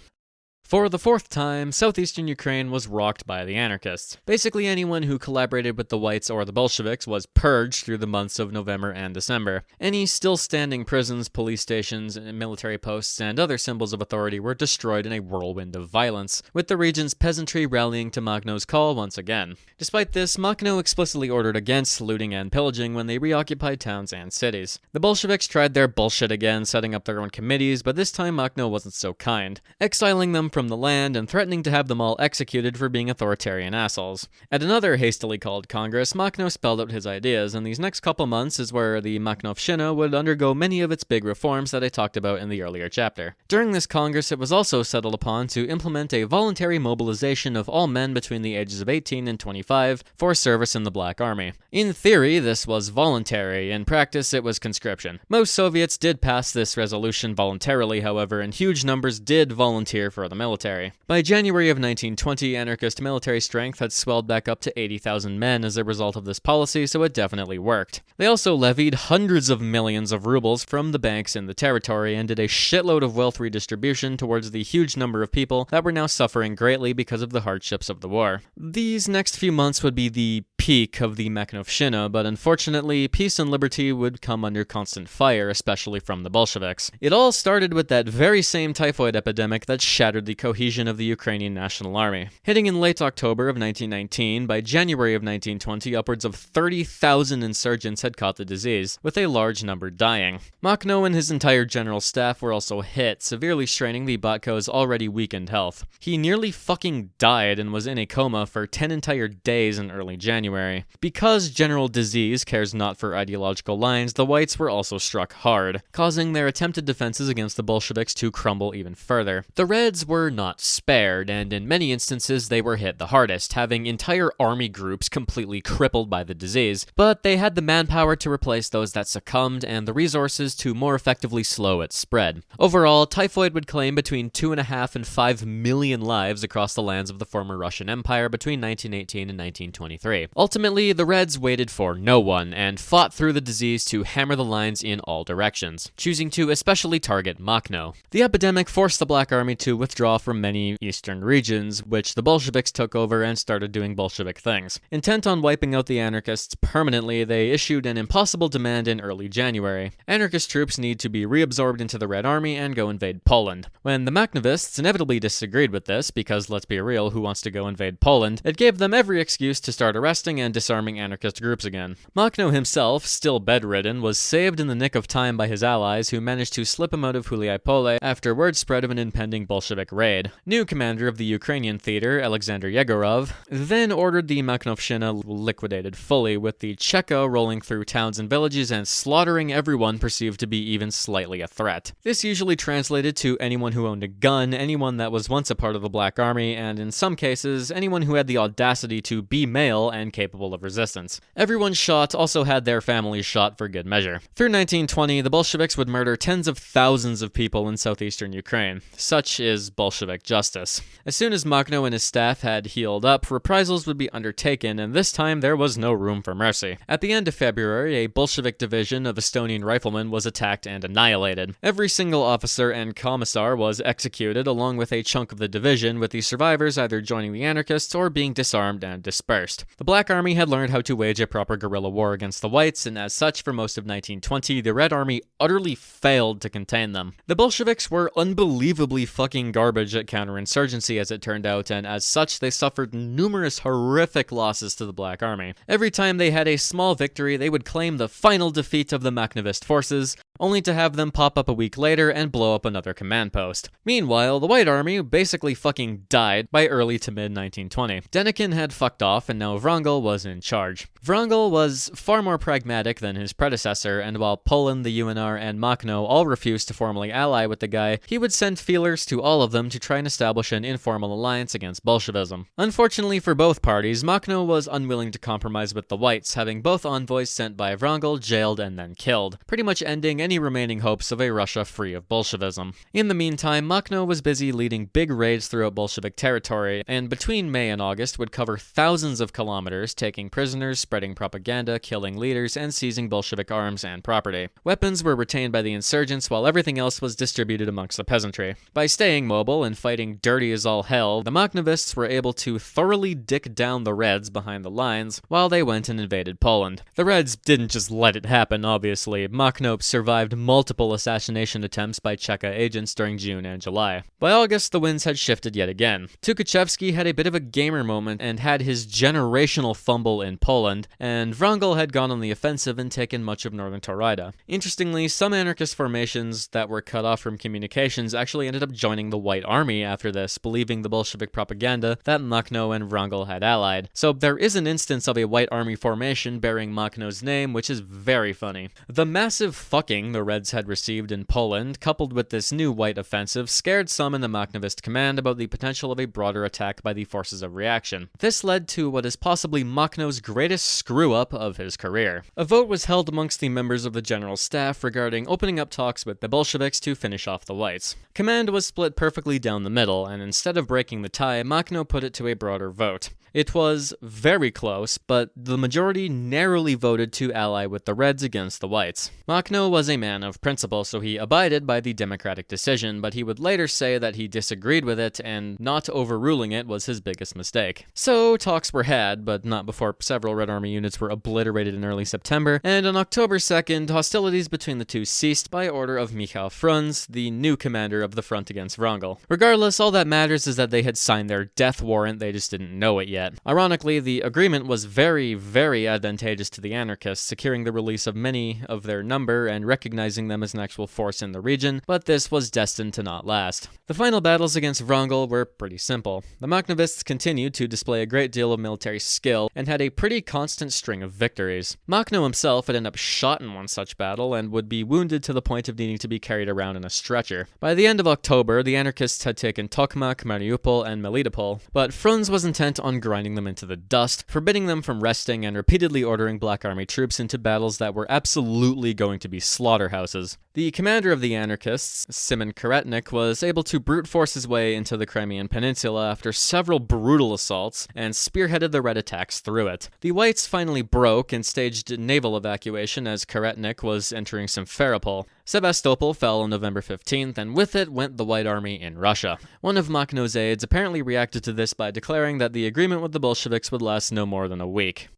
[SPEAKER 1] For the fourth time, southeastern Ukraine was rocked by the Anarchists. Basically anyone who collaborated with the Whites or the Bolsheviks was purged through the months of November and December. Any still-standing prisons, police stations, military posts, and other symbols of authority were destroyed in a whirlwind of violence, with the region's peasantry rallying to Makhno's call once again. Despite this, Makhno explicitly ordered against looting and pillaging when they reoccupied towns and cities. The Bolsheviks tried their bullshit again, setting up their own committees, but this time Makhno wasn't so kind, exiling them from the land and threatening to have them all executed for being authoritarian assholes. At another hastily called Congress, Makhno spelled out his ideas, and these next couple months is where the Makhnovshchina would undergo many of its big reforms that I talked about in the earlier chapter. During this Congress, it was also settled upon to implement a voluntary mobilization of all men between the ages of 18 and 25 for service in the Black Army. In theory, this was voluntary. In practice, it was conscription. Most Soviets did pass this resolution voluntarily, however, and huge numbers did volunteer for the military. military. By January of 1920, anarchist military strength had swelled back up to 80,000 men as a result of this policy, so it definitely worked. They also levied hundreds of millions of rubles from the banks in the territory and did a shitload of wealth redistribution towards the huge number of people that were now suffering greatly because of the hardships of the war. These next few months would be the peak of the Makhnovshchina, but unfortunately, peace and liberty would come under constant fire, especially from the Bolsheviks. It all started with that very same typhoid epidemic that shattered the cohesion of the Ukrainian National Army. Hitting in late October of 1919, by January of 1920, upwards of 30,000 insurgents had caught the disease, with a large number dying. Makhno and his entire general staff were also hit, severely straining the Batko's already weakened health. He nearly fucking died and was in a coma for 10 entire days in early January. Because general disease cares not for ideological lines, the Whites were also struck hard, causing their attempted defenses against the Bolsheviks to crumble even further. The Reds were not spared, and in many instances they were hit the hardest, having entire army groups completely crippled by the disease, but they had the manpower to replace those that succumbed and the resources to more effectively slow its spread. Overall, typhoid would claim between 2.5 and 5 million lives across the lands of the former Russian Empire between 1918 and 1923. Ultimately, the Reds waited for no one and fought through the disease to hammer the lines in all directions, choosing to especially target Makhno. The epidemic forced the Black Army to withdraw from many eastern regions, which the Bolsheviks took over and started doing Bolshevik things. Intent on wiping out the anarchists permanently, they issued an impossible demand in early January. Anarchist troops need to be reabsorbed into the Red Army and go invade Poland. When the Makhnovists inevitably disagreed with this, because let's be real, who wants to go invade Poland, it gave them every excuse to start arresting and disarming anarchist groups again. Makhno himself, still bedridden, was saved in the nick of time by his allies, who managed to slip him out of Huliai-Pole after word spread of an impending Bolshevik raid. New commander of the Ukrainian theater, Alexandre Yegorov, then ordered the Makhnovshchina liquidated fully, with the Cheka rolling through towns and villages and slaughtering everyone perceived to be even slightly a threat. This usually translated to anyone who owned a gun, anyone that was once a part of the Black Army, and in some cases, anyone who had the audacity to be male and capable of resistance. Everyone shot also had their families shot for good measure. Through 1920, the Bolsheviks would murder tens of thousands of people in southeastern Ukraine. Such is Bolshevik justice. As soon as Makhno and his staff had healed up, reprisals would be undertaken, and this time there was no room for mercy. At the end of February, a Bolshevik division of Estonian riflemen was attacked and annihilated. Every single officer and commissar was executed, along with a chunk of the division, with the survivors either joining the anarchists or being disarmed and dispersed. The Black Army had learned how to wage a proper guerrilla war against the Whites, and as such, for most of 1920, the Red Army utterly failed to contain them. The Bolsheviks were unbelievably fucking garbage at counterinsurgency, as it turned out, and as such, they suffered numerous horrific losses to the Black Army. Every time they had a small victory, they would claim the final defeat of the Makhnovist forces, only to have them pop up a week later and blow up another command post. Meanwhile, the White Army basically fucking died by early to mid-1920. Denikin had fucked off, and now Wrangel was in charge. Wrangel was far more pragmatic than his predecessor, and while Poland, the UNR, and Makhno all refused to formally ally with the guy, he would send feelers to all of them to try and establish an informal alliance against Bolshevism. Unfortunately for both parties, Makhno was unwilling to compromise with the Whites, having both envoys sent by Wrangel jailed and then killed, pretty much ending any remaining hopes of a Russia free of Bolshevism. In the meantime, Makhno was busy leading big raids throughout Bolshevik territory, and between May and August would cover thousands of kilometers, taking prisoners, spreading propaganda, killing leaders, and seizing Bolshevik arms and property. Weapons were retained by the insurgents, while everything else was distributed amongst the peasantry. By staying mobile and fighting dirty as all hell, the Makhnovists were able to thoroughly dick down the Reds behind the lines, while they went and invaded Poland. The Reds didn't just let it happen, obviously. Makhno survived multiple assassination attempts by Cheka agents during June and July. By August, the winds had shifted yet again. Tukhachevsky had a bit of a gamer moment and had his generational fumble in Poland, and Wrangel had gone on the offensive and taken much of northern Taurida. Interestingly, some anarchist formations that were cut off from communications actually ended up joining the White Army after this, believing the Bolshevik propaganda that Makhno and Wrangel had allied. So there is an instance of a White Army formation bearing Makhno's name, which is very funny. The massive fucking the Reds had received in Poland, coupled with this new White offensive, scared some in the Makhnovist command about the potential of a broader attack by the forces of reaction. This led to what is possibly Makhno's greatest screw-up of his career. A vote was held amongst the members of the general staff regarding opening up talks with the Bolsheviks to finish off the whites. Command was split perfectly down the middle, and instead of breaking the tie, Makhno put it to a broader vote. It was very close, but the majority narrowly voted to ally with the Reds against the whites. Makhno was a man of principle, so he abided by the democratic decision, but he would later say that he disagreed with it, and not overruling it was his biggest mistake. So, talks were had, but not before several Red Army units were obliterated in early September, and on October 2nd, hostilities between the two ceased by order of Michał Frunz, the new commander of the front against Wrangel. Regardless, all that matters is that they had signed their death warrant, they just didn't know it yet. Ironically, the agreement was very, very advantageous to the Anarchists, securing the release of many of their number and recognizing them as an actual force in the region, but this was destined to not last. The final battles against Wrangel were pretty simple. The Makhnovists continued to display a great deal of military skill and had a pretty constant string of victories. Makhno himself had ended up shot in one such battle and would be wounded to the point of needing to be carried around in a stretcher. By the end of October, the Anarchists had taken Tokmak, Mariupol, and Melitopol, but Frunz was intent on grinding them into the dust, forbidding them from resting and repeatedly ordering Black Army troops into battles that were absolutely going to be slaughterhouses. The commander of the Anarchists, Simon Karetnik, was able to brute force his way into the Crimean Peninsula after several brutal assaults and spearheaded the Red attacks through it. The Whites finally broke and staged naval evacuation as Karetnik was entering Simferopol. Sevastopol fell on November 15th, and with it went the White Army in Russia. One of Makhno's aides apparently reacted to this by declaring that the agreement with the Bolsheviks would last no more than a week.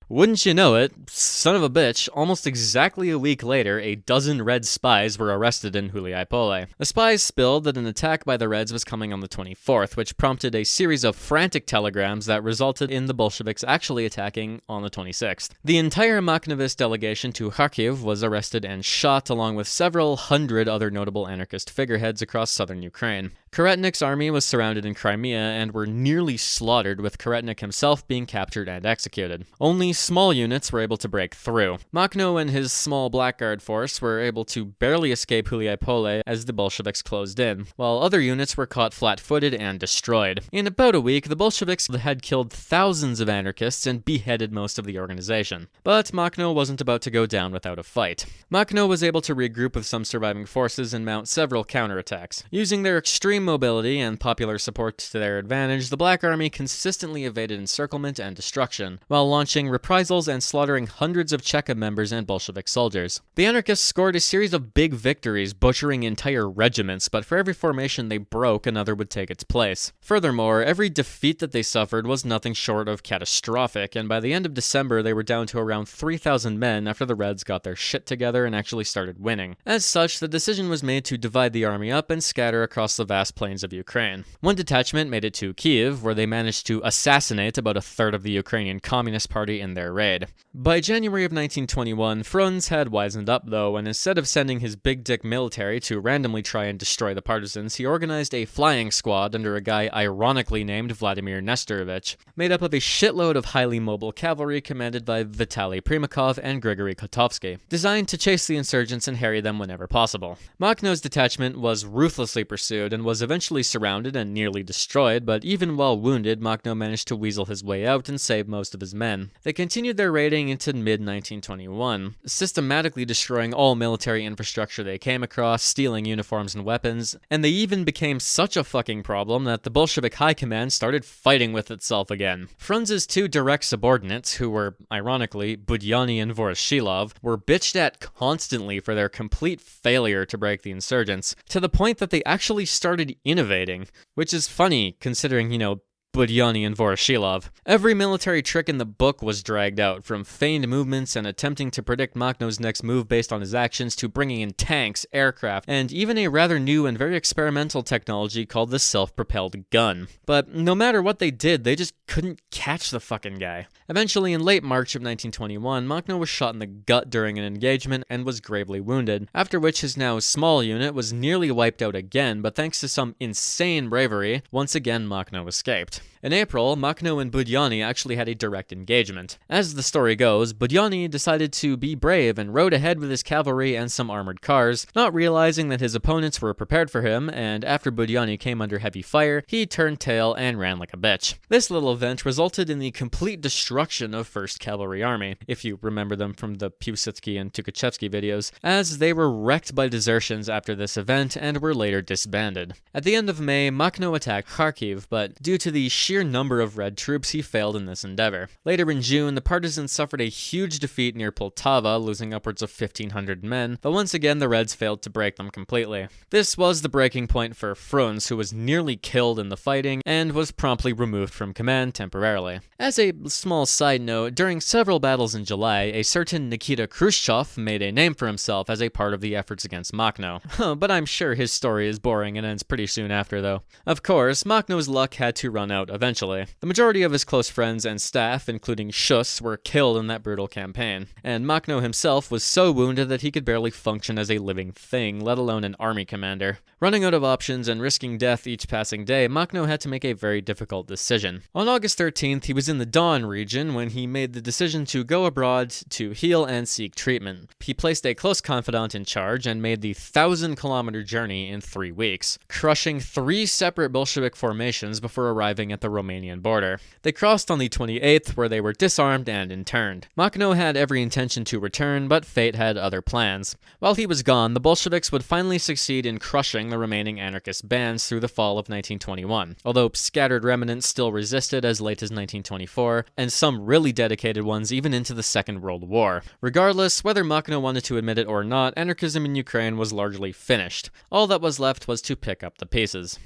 [SPEAKER 1] Wouldn't you know it, son of a bitch, almost exactly a week later, a dozen Red spies were arrested in Huliaipole. The spies spilled that an attack by the Reds was coming on the 24th, which prompted a series of frantic telegrams that resulted in the Bolsheviks actually attacking on the 26th. The entire Makhnovist delegation to Kharkiv was arrested and shot, along with several hundred other notable anarchist figureheads across southern Ukraine. Karetnik's army was surrounded in Crimea and were nearly slaughtered, with Karetnik himself being captured and executed. Only small units were able to break through. Makhno and his small blackguard force were able to barely escape Huliaipole as the Bolsheviks closed in, while other units were caught flat-footed and destroyed. In about a week, the Bolsheviks had killed thousands of anarchists and beheaded most of the organization. But Makhno wasn't about to go down without a fight. Makhno was able to regroup with some surviving forces and mount several counterattacks. Using their extreme mobility and popular support to their advantage, the Black Army consistently evaded encirclement and destruction, while launching reprisals and slaughtering hundreds of Cheka members and Bolshevik soldiers. The Anarchists scored a series of big victories, butchering entire regiments, but for every formation they broke, another would take its place. Furthermore, every defeat that they suffered was nothing short of catastrophic, and by the end of December they were down to around 3,000 men after the Reds got their shit together and actually started winning. As such, the decision was made to divide the army up and scatter across the vast plains of Ukraine. One detachment made it to Kiev, where they managed to assassinate about a third of the Ukrainian Communist Party in their raid. By January of 1921, Frunz had wisened up though, and instead of sending his big dick military to randomly try and destroy the partisans, he organized a flying squad under a guy ironically named Vladimir Nestorovich, made up of a shitload of highly mobile cavalry commanded by Vitaly Primakov and Grigory Kotovsky, designed to chase the insurgents and harry them whenever possible. Makhno's detachment was ruthlessly pursued and was eventually surrounded and nearly destroyed, but even while wounded, Makhno managed to weasel his way out and save most of his men. They continued their raiding into mid-1921, systematically destroying all military infrastructure they came across, stealing uniforms and weapons, and they even became such a fucking problem that the Bolshevik High Command started fighting with itself again. Frunz's two direct subordinates, who were, ironically, Budyani and Voroshilov, were bitched at constantly for their complete failure to break the insurgents, to the point that they actually started innovating, which is funny considering, Budyani and Voroshilov. Every military trick in the book was dragged out, from feigned movements and attempting to predict Makhno's next move based on his actions to bringing in tanks, aircraft, and even a rather new and very experimental technology called the self-propelled gun. But no matter what they did, they just couldn't catch the fucking guy. Eventually, in late March of 1921, Makhno was shot in the gut during an engagement and was gravely wounded, after which his now small unit was nearly wiped out again, but thanks to some insane bravery, once again Makhno escaped. In April, Makhno and Budyani actually had a direct engagement. As the story goes, Budyani decided to be brave and rode ahead with his cavalry and some armored cars, not realizing that his opponents were prepared for him, and after Budyani came under heavy fire, he turned tail and ran like a bitch. This little event resulted in the complete destruction of 1st Cavalry Army, if you remember them from the Piłsudski and Tukhachevsky videos, as they were wrecked by desertions after this event and were later disbanded. At the end of May, Makhno attacked Kharkiv, but due to the sheer number of Red troops, he failed in this endeavor. Later in June, the partisans suffered a huge defeat near Poltava, losing upwards of 1,500 men, but once again the Reds failed to break them completely. This was the breaking point for Frunz, who was nearly killed in the fighting and was promptly removed from command temporarily. As a small side note, during several battles in July, a certain Nikita Khrushchev made a name for himself as a part of the efforts against Makhno. But I'm sure his story is boring and ends pretty soon after, though. Of course, Makhno's luck had to run out eventually. The majority of his close friends and staff, including Schuss, were killed in that brutal campaign, and Makhno himself was so wounded that he could barely function as a living thing, let alone an army commander. Running out of options and risking death each passing day, Makhno had to make a very difficult decision. On August 13th, he was in the Don region when he made the decision to go abroad to heal and seek treatment. He placed a close confidant in charge and made the 1,000-kilometer journey in 3 weeks, crushing 3 separate Bolshevik formations before arriving at the Romanian border. They crossed on the 28th, where they were disarmed and interned. Makhno had every intention to return, but fate had other plans. While he was gone, the Bolsheviks would finally succeed in crushing the remaining anarchist bands through the fall of 1921, although scattered remnants still resisted as late as 1924, and some really dedicated ones even into the Second World War. Regardless, whether Makhno wanted to admit it or not, anarchism in Ukraine was largely finished. All that was left was to pick up the pieces.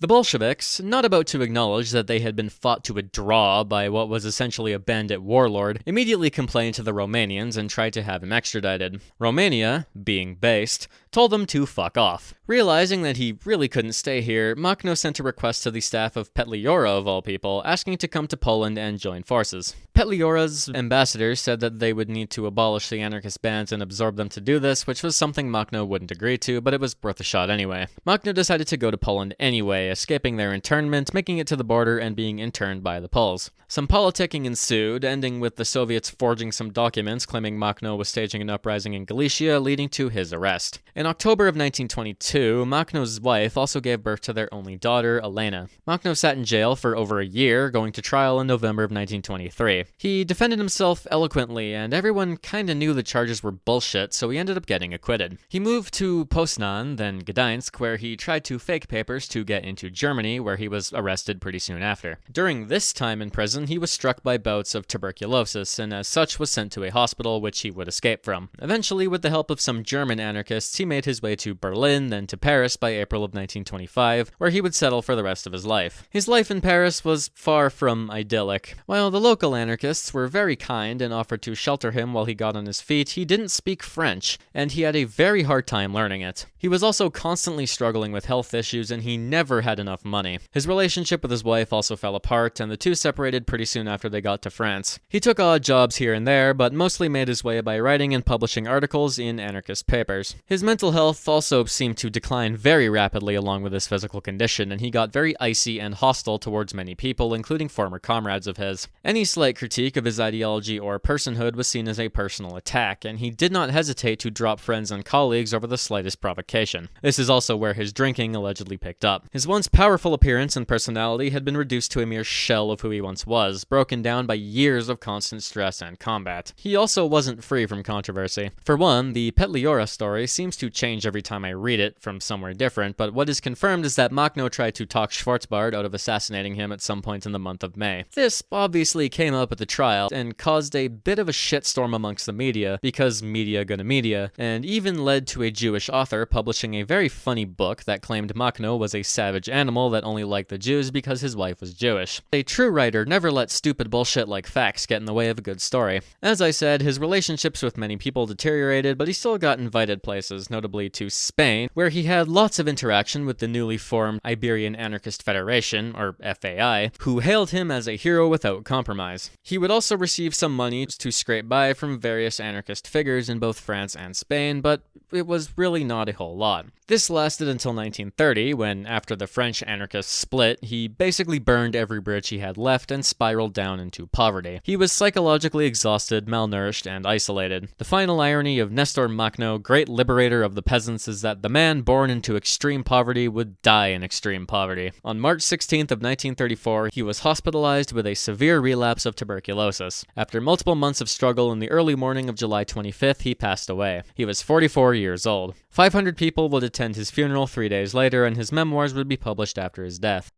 [SPEAKER 1] The Bolsheviks, not about to acknowledge that they had been fought to a draw by what was essentially a bandit warlord, immediately complained to the Romanians and tried to have him extradited. Romania, being based, told them to fuck off. Realizing that he really couldn't stay here, Makhno sent a request to the staff of Petliura, of all people, asking to come to Poland and join forces. Petliura's ambassadors said that they would need to abolish the anarchist bands and absorb them to do this, which was something Makhno wouldn't agree to, but it was worth a shot anyway. Makhno decided to go to Poland anyway, escaping their internment, making it to the border, and being interned by the Poles. Some politicking ensued, ending with the Soviets forging some documents claiming Makhno was staging an uprising in Galicia, leading to his arrest. In October of 1922, Makhno's wife also gave birth to their only daughter, Elena. Makhno sat in jail for over a year, going to trial in November of 1923. He defended himself eloquently, and everyone kinda knew the charges were bullshit, so he ended up getting acquitted. He moved to Poznan, then Gdańsk, where he tried to fake papers to get into Germany, where he was arrested pretty soon after. During this time in prison, he was struck by bouts of tuberculosis, and as such was sent to a hospital which he would escape from. Eventually, with the help of some German anarchists, he made his way to Berlin, then to Paris by April of 1925, where he would settle for the rest of his life. His life in Paris was far from idyllic. While the local anarchists were very kind and offered to shelter him while he got on his feet, he didn't speak French, and he had a very hard time learning it. He was also constantly struggling with health issues, and he never had enough money. His relationship with his wife also fell apart, and the two separated pretty soon after they got to France. He took odd jobs here and there, but mostly made his way by writing and publishing articles in anarchist papers. His mental health also seemed to decline very rapidly along with his physical condition, and he got very icy and hostile towards many people, including former comrades of his. Any slight critique of his ideology or personhood was seen as a personal attack, and he did not hesitate to drop friends and colleagues over the slightest provocation. This is also where his drinking allegedly picked up. His once powerful appearance and personality had been reduced to a mere shell of who he once was, broken down by years of constant stress and combat. He also wasn't free from controversy. For one, the Petliura story seems to change every time I read it from somewhere different, but what is confirmed is that Makhno tried to talk Schwarzbard out of assassinating him at some point in the month of May. This obviously came up at the trial and caused a bit of a shitstorm amongst the media, because media gonna media, and even led to a Jewish author publishing a very funny book that claimed Makhno was a savage animal that only liked the Jews because his wife was Jewish. A true writer never lets stupid bullshit like facts get in the way of a good story. As I said, his relationships with many people deteriorated, but he still got invited places, notably to Spain, where he had lots of interaction with the newly formed Iberian Anarchist Federation, or FAI, who hailed him as a hero without compromise. He would also receive some money to scrape by from various anarchist figures in both France and Spain, but it was really not a whole lot. This lasted until 1930, when, after the French anarchists split, he basically burned every bridge he had left and spiraled down into poverty. He was psychologically exhausted, malnourished, and isolated. The final irony of Nestor Makhno, great liberator of the peasants, is that the man born into extreme poverty would die in extreme poverty. On March 16th of 1934, he was hospitalized with a severe relapse of tuberculosis. After multiple months of struggle, in the early morning of July 25th, he passed away. He was 44 years old. 500 people would attend his funeral 3 days later, and his memoirs would be published after his death.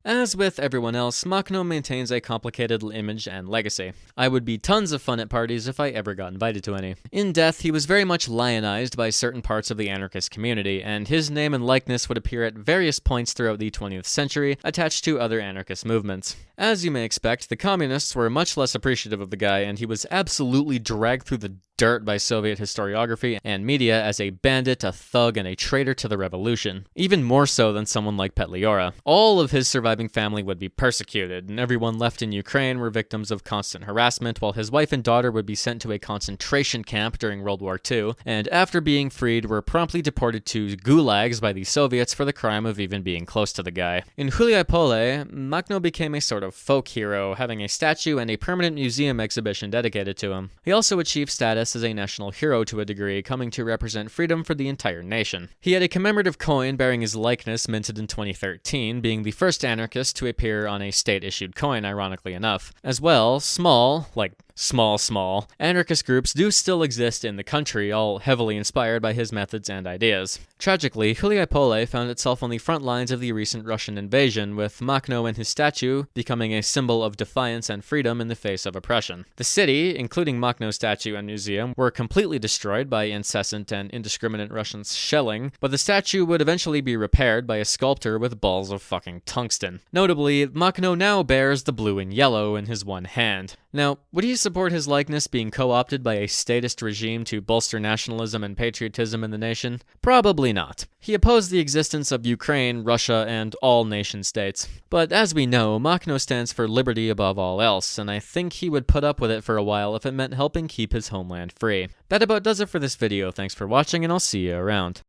[SPEAKER 1] As with everyone else, Makhno maintains a complicated image and legacy. I would be tons of fun at parties if I ever got invited to any. In death, he was very much lionized by certain parts of the anarchist community, and his name and likeness would appear at various points throughout the 20th century, attached to other anarchist movements. As you may expect, the communists were much less appreciative of the guy, and he was absolutely dragged through the dirt by Soviet historiography and media as a bandit, a thug, and a traitor to the revolution. Even more so than someone like Petliura. All of his surviving family would be persecuted, and everyone left in Ukraine were victims of constant harassment, while his wife and daughter would be sent to a concentration camp during World War II, and after being freed were promptly deported to gulags by the Soviets for the crime of even being close to the guy. In Huliaipole, Makhno became a sort of folk hero, having a statue and a permanent museum exhibition dedicated to him. He also achieved status as a national hero to a degree, coming to represent freedom for the entire nation. He had a commemorative coin bearing his likeness minted in 2013, being the first anarchist to appear on a state-issued coin, ironically enough. As well, small anarchist groups do still exist in the country, all heavily inspired by his methods and ideas. Tragically, Huliaipole found itself on the front lines of the recent Russian invasion, with Makhno and his statue becoming a symbol of defiance and freedom in the face of oppression. The city, including Makhno's statue and museum, were completely destroyed by incessant and indiscriminate Russian shelling, but the statue would eventually be repaired by a sculptor with balls of fucking tungsten. Notably, Makhno now bears the blue and yellow in his one hand. Now, would he support his likeness being co-opted by a statist regime to bolster nationalism and patriotism in the nation? Probably not. He opposed the existence of Ukraine, Russia, and all nation-states. But as we know, Makhno stands for liberty above all else, and I think he would put up with it for a while if it meant helping keep his homeland free. That about does it for this video. Thanks for watching, and I'll see you around.